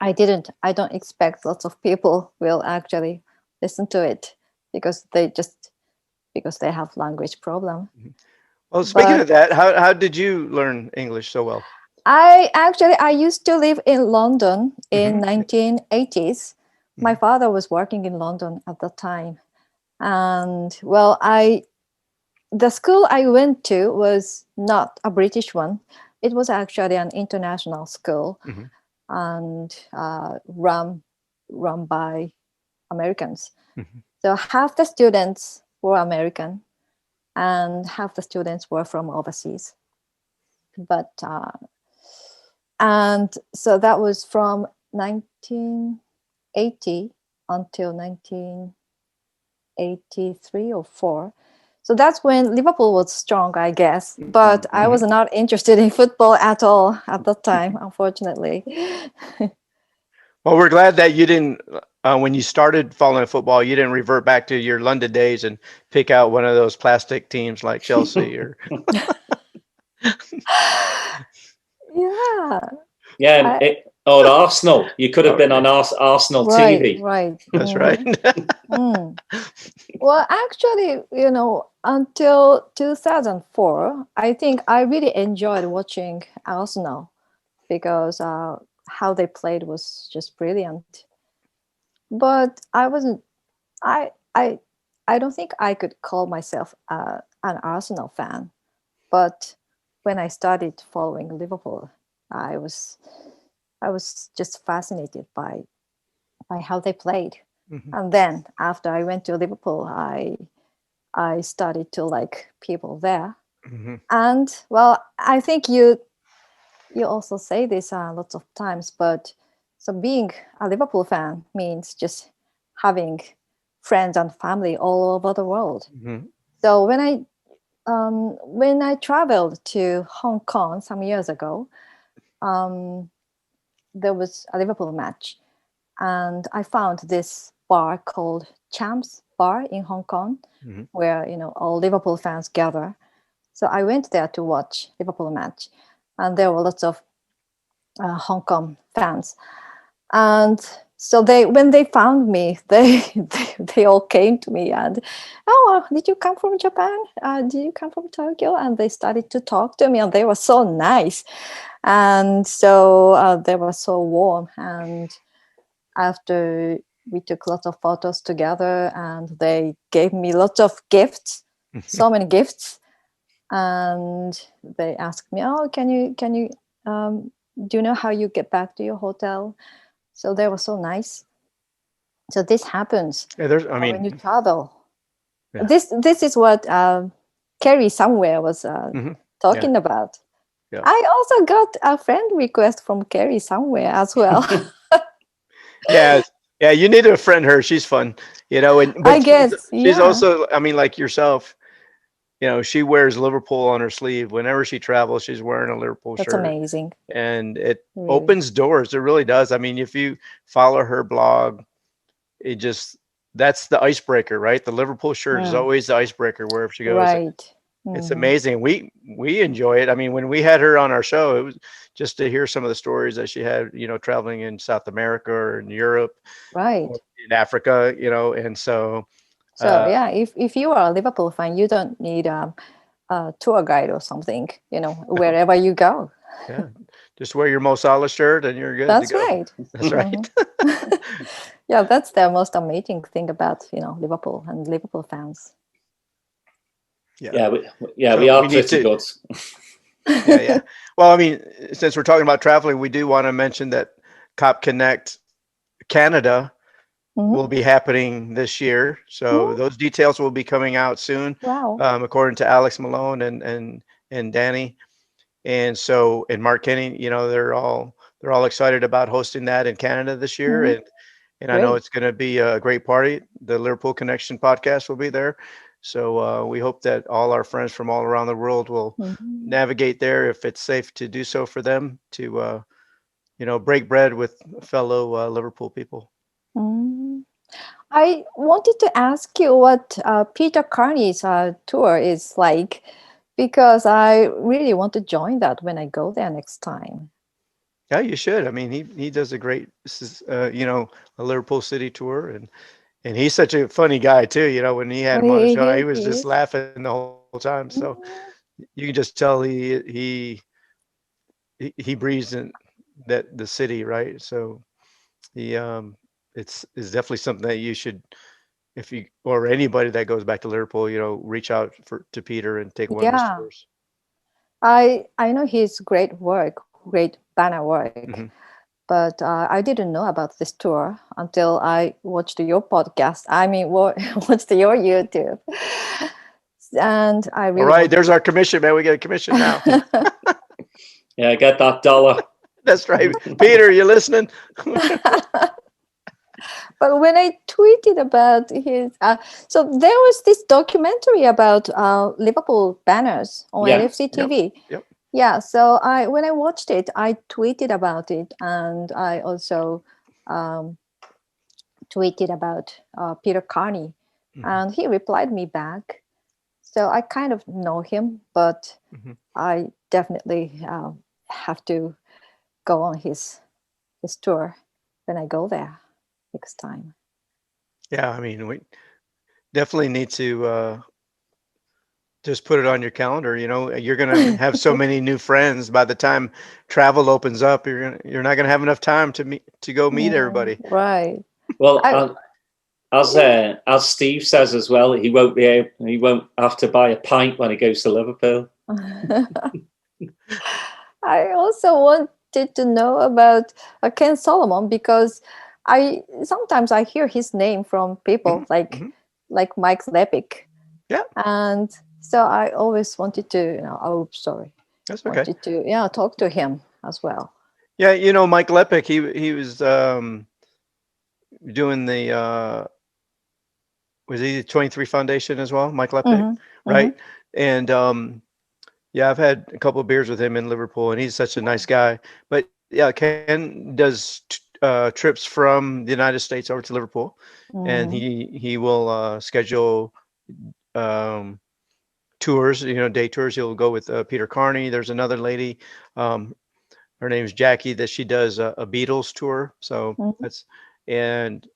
I don't expect lots of people will actually listen to it because they have language problem. Well, speaking of that, how did you learn English so well? I used to live in London in 1980s. My father was working in London at the time. And well, the school I went to was not a British one. It was actually an international school and run by Americans. So half the students were American and half the students were from overseas. But and so that was from 1980 until 1983 or 4. So that's when Liverpool was strong, I guess. But I was not interested in football at all at that time, unfortunately. Well, we're glad that you didn't, when you started following football, you didn't revert back to your London days and pick out one of those plastic teams like Chelsea or. Yeah. Or Arsenal. You could have been on Arsenal TV. Right. That's right. Well, actually, until 2004, I think I really enjoyed watching Arsenal because how they played was just brilliant. but I wasn't. I I I don't think I could call myself an Arsenal fan. But when I started following Liverpool, I was I was just fascinated by how they played. Mhm. And then after I went to Liverpool, I started to like people there. Mhm. And well, I think you also say this lots of times, but so being a Liverpool fan means just having friends and family all over the world. Mhm. So when I traveled to Hong Kong some years ago, um, there was a Liverpool match, and I found this bar called Champs Bar in Hong Kong, Mhm. where all Liverpool fans gather. So I went there to watch Liverpool match, and there were lots of Hong Kong fans. And so when they found me, they all came to me and, oh, did you come from Japan? Did you come from Tokyo? And they started to talk to me, and they were so nice, and so they were so warm. And after we took lots of photos together, and they gave me lots of gifts, so many gifts, and they asked me, oh, can you do you know how you get back to your hotel? So they were so nice. So this happens Yeah, there's. I when you mean, travel. yeah. This is what Kerry somewhere was Mhm. Yeah. talking about. Yeah. I also got a friend request from Kerry somewhere as well. Yeah. Yeah. You need to befriend her. She's fun. And I but guess, she's yeah, also. I mean, like yourself. She wears Liverpool on her sleeve whenever she travels. She's wearing a Liverpool that's shirt, amazing, and it really. opens doors. It really does. I mean, if you follow her blog, it just that's the icebreaker, right? The Liverpool shirt is Mm, always the icebreaker wherever she goes. right. It's Hmm. amazing. We enjoy it. I mean, when we had her on our show, it was just to hear some of the stories that she had, traveling in South America or in Europe or Right. in Africa, and so So uh, yeah, if you are a Liverpool fan, you don't need a tour guide or something, wherever you go. yeah, just wear your Mo Salah shirt and you're good to That's go. right. That's Hmm. right. Yeah, that's the most amazing thing about Liverpool and Liverpool fans. Yeah. We So are we need pretty to. good. Yeah, yeah. Well, I mean, since we're talking about traveling, we do want to mention that Cop Connect Canada Hmm. will be happening this year. So those details will be coming out soon, Wow. according to Alex Malone and Danny, and Mark Kenny. They're all excited about hosting that in Canada this year, Hmm. and I know Great. it's going to be a great party. The Liverpool Connection podcast will be there. So we hope that all our friends from all around the world will Hmm. navigate there if it's safe to do so for them to, break bread with fellow Liverpool people. Hmm. I wanted to ask you what Peter Carney's tour is like, because I really want to join that when I go there next time. Yeah, you should. I mean, he does a great, a Liverpool City tour, and he's such a funny guy too. When he had Oh, him on the show, he was he just is. laughing the whole time. So Mm. you can just tell he breathes in that the city, right? So he it's definitely something that you should, if you or anybody that goes back to Liverpool, reach out to Peter and take one of his Yeah, tours. I know his great work, great banner work, Hmm. but I didn't know about this tour until I watched your podcast. I mean, watched your YouTube, and I All really right, wanted. there's our commission, man. We get a commission now. Yeah, get that dollar. That's right, Peter. You listening? But when I tweeted about his, so there was this documentary about Liverpool banners on Yeah. LFC Yep. TV. Yep. Yeah, so when I watched it, I tweeted about it, and I also um, tweeted about Peter Carney, Hmm. and he replied me back. So I kind of know him, but Hmm. I definitely have to go on his tour when I go there next time. Yeah, I mean, we definitely need to just put it on your calendar. You're gonna have so many new friends by the time travel opens up. You're not gonna have enough time to go meet everybody. Right. Well, as Steve says as well, he won't have to buy a pint when he goes to Liverpool. I also wanted to know about Ken Solomon, because sometimes I hear his name from people like Mike Lepic. Yeah. And so I always wanted to, sorry. That's okay. Wanted to, talk to him as well. Yeah, Mike Lepic, he was doing the was he the 23 Foundation as well, Mike Lepic, right? And I've had a couple of beers with him in Liverpool, and he's such a nice guy. But yeah, Ken does trips from the United States over to Liverpool, and he will schedule tours, day tours. He'll go with Peter Carney. There's another lady, her name's Jackie, that she does a Beatles tour. So Ken's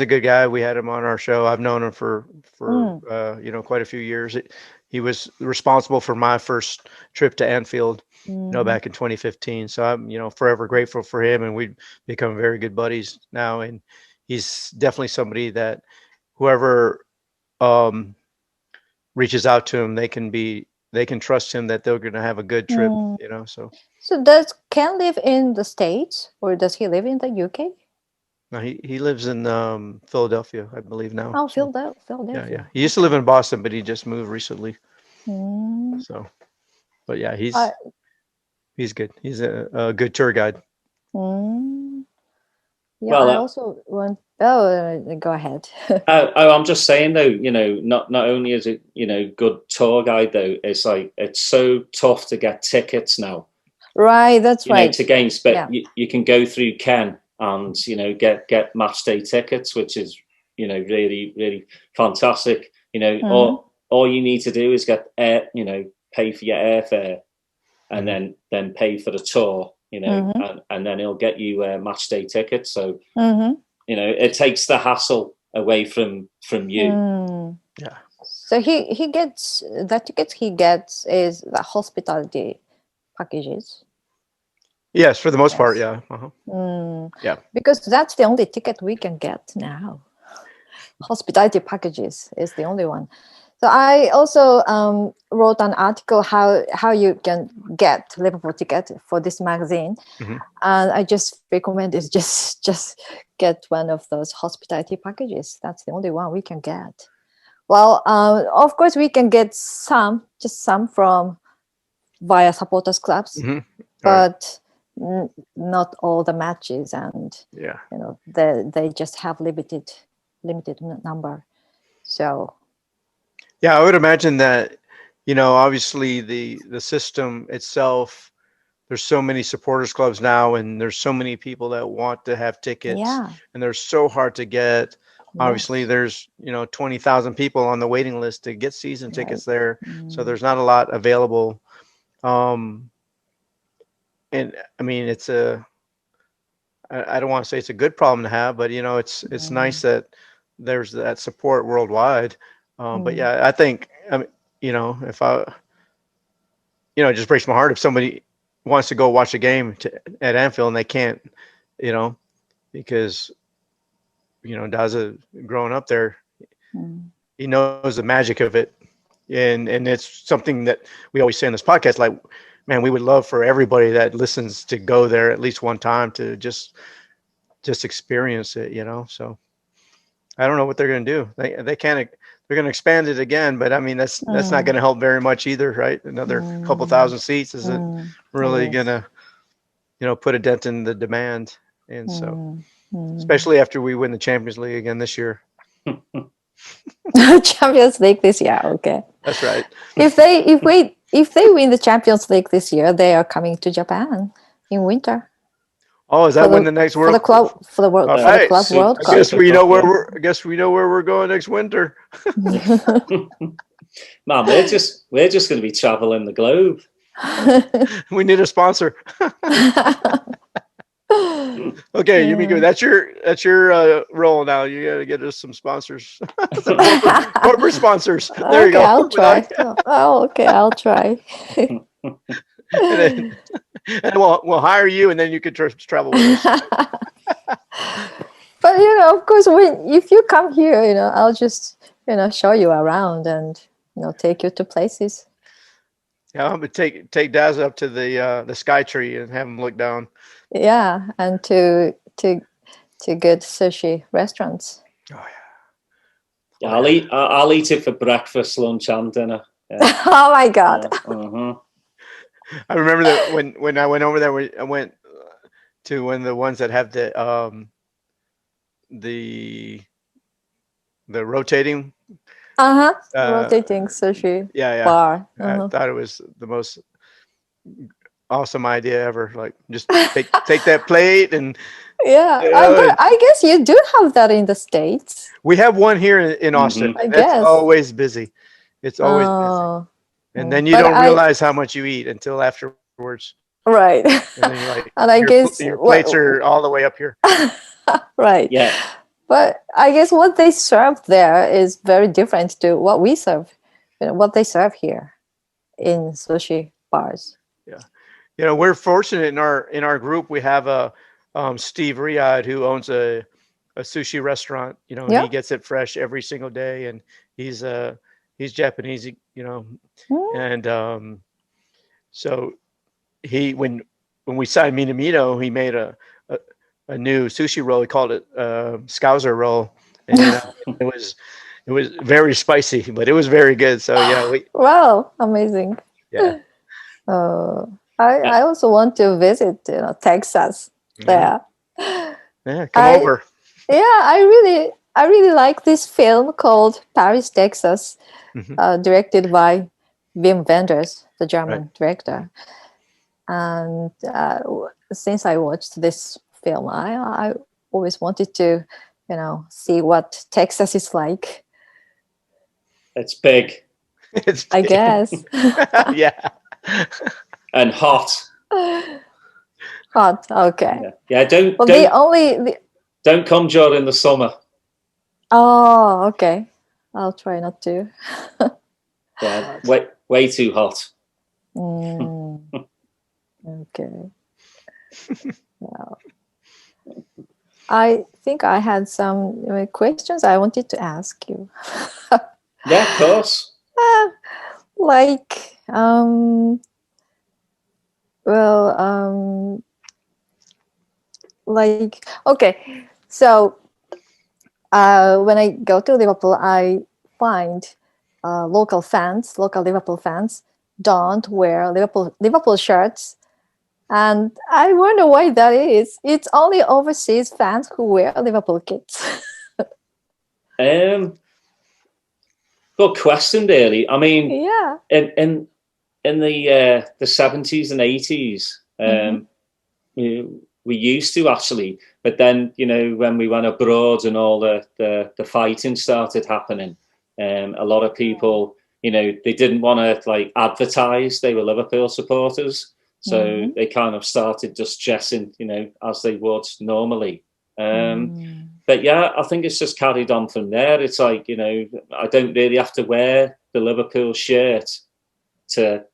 a good guy. We had him on our show. I've known him for quite a few years. He was responsible for my first trip to Anfield, back in 2015. So I'm, forever grateful for him, and we've become very good buddies now. And he's definitely somebody that whoever reaches out to him, they can trust him that they're going to have a good trip, So does Ken live in the States, or does he live in the UK? No, he lives in Philadelphia, I believe now. Oh, Philadelphia. Yeah. He used to live in Boston, but he just moved recently. So, but yeah, he's good. He's a good tour guide. Yeah, I also want. Oh, go ahead. I'm just saying though, not only is it good tour guide though, it's like it's so tough to get tickets now. Right, that's right. To games, but you can go through Ken and get match day tickets, which is really, really fantastic. All you need to do is get pay for your airfare, and then pay for the tour. And then he'll get you match day tickets. So it takes the hassle away from you. Yeah. So he gets the tickets he gets is the hospitality packages. Yes, for the most part, yeah. Yeah. Because that's the only ticket we can get now. Hospitality packages is the only one. So I also wrote an article how you can get Liverpool ticket for this magazine, and I just recommend is just get one of those hospitality packages. That's the only one we can get. Well, of course we can get some from via supporters clubs, but not all the matches, and they just have limited number. So yeah, I would imagine that obviously the system itself, there's so many supporters clubs now, and there's so many people that want to have tickets, and they're so hard to get. Obviously there's 20,000 people on the waiting list to get season tickets there, so there's not a lot available. And I mean, I don't want to say it's a good problem to have, but it's nice that there's that support worldwide. But yeah, I think, if it just breaks my heart if somebody wants to go watch a game at Anfield and they can't, because, Daza growing up there, he knows the magic of it. And it's something that we always say in this podcast, like, man, we would love for everybody that listens to go there at least one time to just experience it, So I don't know what they're going to do. They can't. They're going to expand it again, but I mean that's not going to help very much either, right? Another couple thousand seats isn't really going to, put a dent in the demand, and so especially after we win the Champions League again this year. Champions League this year, okay. That's right. If they win the Champions League this year, they are coming to Japan in winter. Oh, is that when the next World Club World Cup? I guess we know where we're going next winter. Man, we're just going to be traveling the globe. We need a sponsor. Okay, Yumiko, that's your role now. You got to get us some sponsors, corporate sponsors. There you go. I'll try. Okay, I'll try. And we'll hire you, and then you can travel with us. But of course, if you come here, I'll just show you around and take you to places. Yeah, I'm gonna take Daz up to the Sky Tree and have him look down. Yeah, and to good sushi restaurants. Oh yeah. Yeah, I'll eat it for breakfast, lunch, and dinner. Yeah. Oh my God. I remember that when I went over there, I went to one of the ones that have the rotating. Rotating sushi Yeah. bar. I thought it was the most awesome idea ever. Like, just take that plate and but I guess you do have that in the States. we have one here in Austin. I It's guess. always busy. It's always busy. And then you don't realize how much you eat until afterwards. Right. And then you're like, and I guess your plates are all the way up here. Right. Yeah. But I guess what they serve there is very different to what we serve, what they serve here in sushi bars. Yeah. We're fortunate in our group. We have a Steve Riyad, who owns a sushi restaurant. He gets it fresh every single day, and he's Japanese, and so when we signed Minamino, he made a new sushi roll. He called it Scouser roll, and it was very spicy, but it was very good. So yeah, wow, amazing. Yeah. I also want to visit Texas there. Yeah, come over. Yeah, I really like this film called Paris, Texas, directed by Wim Wenders, the German director. And since I watched this film, I always wanted to, see what Texas is like. It's big. It's big. I guess. Yeah. And hot. Hot. Okay. Yeah. Don't come during the summer. Oh, okay. I'll try not to. Yeah. Way too hot. Okay. Well, I think I had some questions I wanted to ask you. Yeah, of course. Okay, so when I go to Liverpool, I find local Liverpool fans don't wear Liverpool shirts, and I wonder why that is. It's only overseas fans who wear Liverpool kits. Good question, really. I mean, yeah. In the 70s and 80s, we used to actually, but then when we went abroad and all the fighting started happening, a lot of people they didn't want to advertise they were Liverpool supporters, so they kind of started just dressing as they would normally. But yeah, I think it's just carried on from there. It's like I don't really have to wear the Liverpool shirt to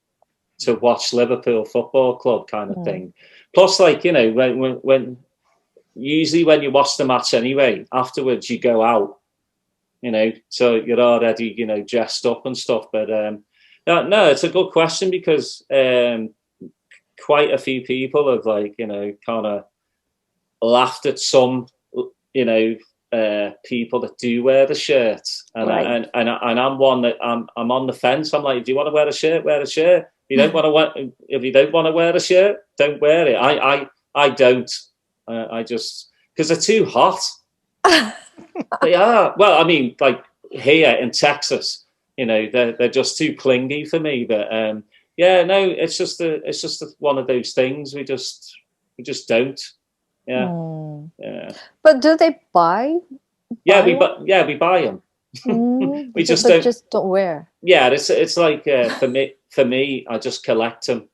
watch Liverpool Football Club kind of thing. Plus, when usually when you watch the match anyway, afterwards you go out, so you're already dressed up and stuff. But no, it's a good question because quite a few people have kind of laughed at some people that do wear the shirt, and right. and I'm one that I'm on the fence. I'm like, do you want to wear a shirt? Wear a shirt. If you don't want to wear a shirt, don't wear it. I don't. I just because they're too hot. They are. Well, I mean, like here in Texas, they're just too clingy for me. But yeah, no, it's just one of those things. We just don't. Yeah. Yeah. But do they buy? Yeah, we buy them. We just don't wear. Yeah, it's like for me, I just collect them.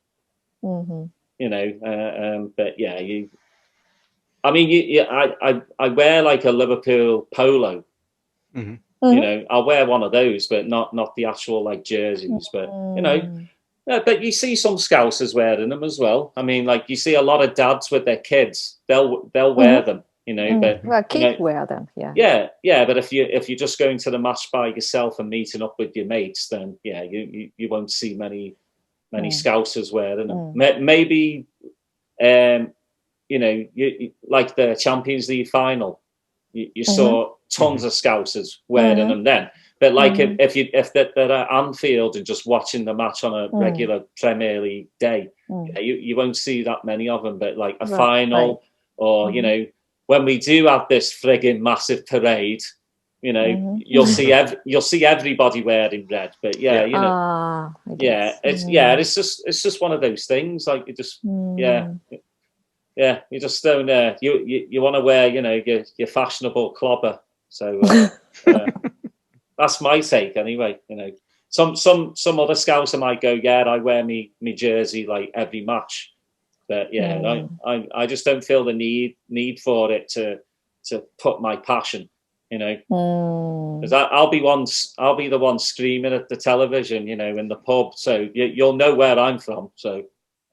But yeah, I wear like a Liverpool polo. I'll wear one of those, but not the actual jerseys. But but you see some Scousers wearing them as well. I mean, you see a lot of dads with their kids. They'll wear them. you know. But well, you know, kids wear them, yeah. yeah. But if you're just going to the match by yourself and meeting up with your mates, then yeah, you won't see many Scousers wearing them. Maybe, you know, you like the Champions League final, you saw tons of Scousers wearing them then. But like if they're at Anfield and just watching the match on a regular Premier League day, yeah, you won't see that many of them. But like a final, or you know, when we do have this frigging massive parade, you know, you'll see everybody wearing red. But yeah, you know, it's just one of those things. Like you just you just don't you want to wear, you know, your fashionable clobber. So that's my take anyway. You know, some other Scouser might go, yeah, I wear me jersey like every match, but yeah, I just don't feel the need for it to put my passion, you know, because I'll be the one screaming at the television, you know, in the pub, so you'll know where I'm from. So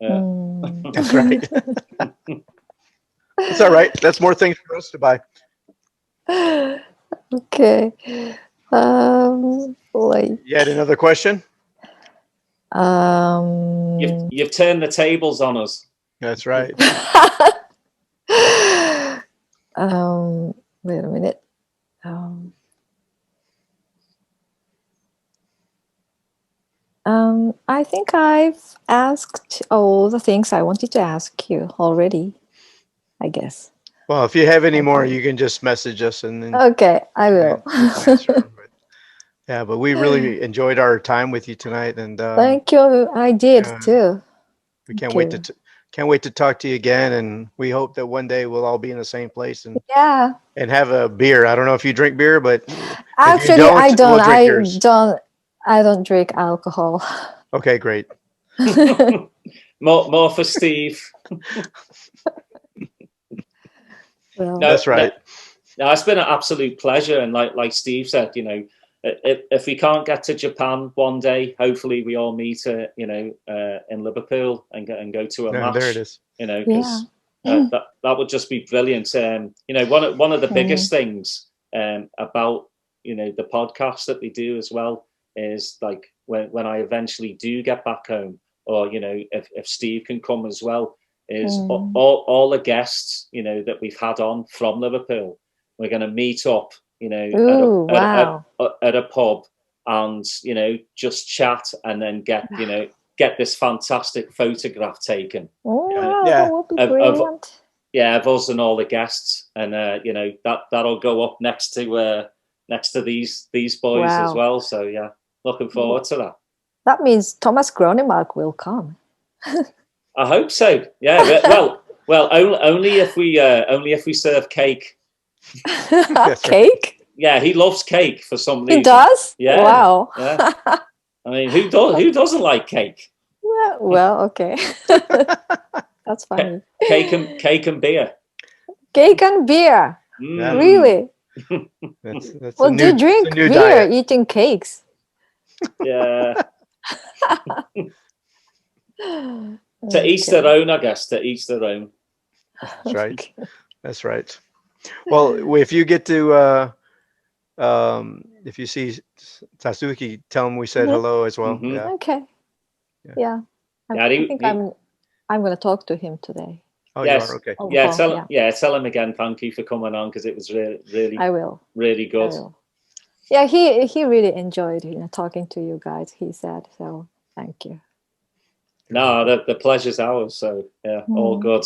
that's right. It's all right. That's more things for us to buy. Okay. Like, You had another question? You've turned the tables on us. That's right. Wait a minute. I think I've asked all the things I wanted to ask you already, I guess. Well, if you have any more, you can just message us and then. Okay, I will. Yeah, but we really enjoyed our time with you tonight, and thank you. I did too. We can't wait to talk to you again, and we hope that one day we'll all be in the same place and and have a beer. I don't know if you drink beer, but actually, I don't. We'll I don't drink alcohol. Okay, great. more for Steve. Well, No, that's right. No, it's been an absolute pleasure, and like Steve said, you know, if we can't get to Japan one day, hopefully we all meet, you know, in Liverpool and go to a match. There it is. You know, because that would just be brilliant. You know, one of the biggest things about, you know, the podcast that we do as well is like when I eventually do get back home, or you know, if Steve can come as well, is all the guests, you know, that we've had on from Liverpool, we're going to meet up, you know, at a pub, and you know, just chat, and then get this fantastic photograph taken. That would be brilliant. Of us and all the guests, and you know, that'll go up next to these boys as well. So yeah, looking forward to that. That means Thomas Gronemark will come. I hope so. Yeah. well, only if we serve cake. Cake? Yeah, he loves cake for some reason. He does? Yeah. Wow. Yeah. I mean, who doesn't like cake? Well, okay. That's funny. Cake and beer. Cake and beer. Really? That's well, do you drink beer diet. Eating cakes? Yeah. To each their own, I guess. To each their own. That's right. That's right. Well, if you get to, if you see Tatsuki, tell him we said hello as well. Yeah. Okay. Yeah. I think I'm going to talk to him today. Oh, yes. You are? Okay. Yeah, tell him again. Thank you for coming on, because it was really. I will. Really good. Yeah, he really enjoyed talking to you guys. He said so. Thank you. No, the pleasure's ours. So yeah, all good.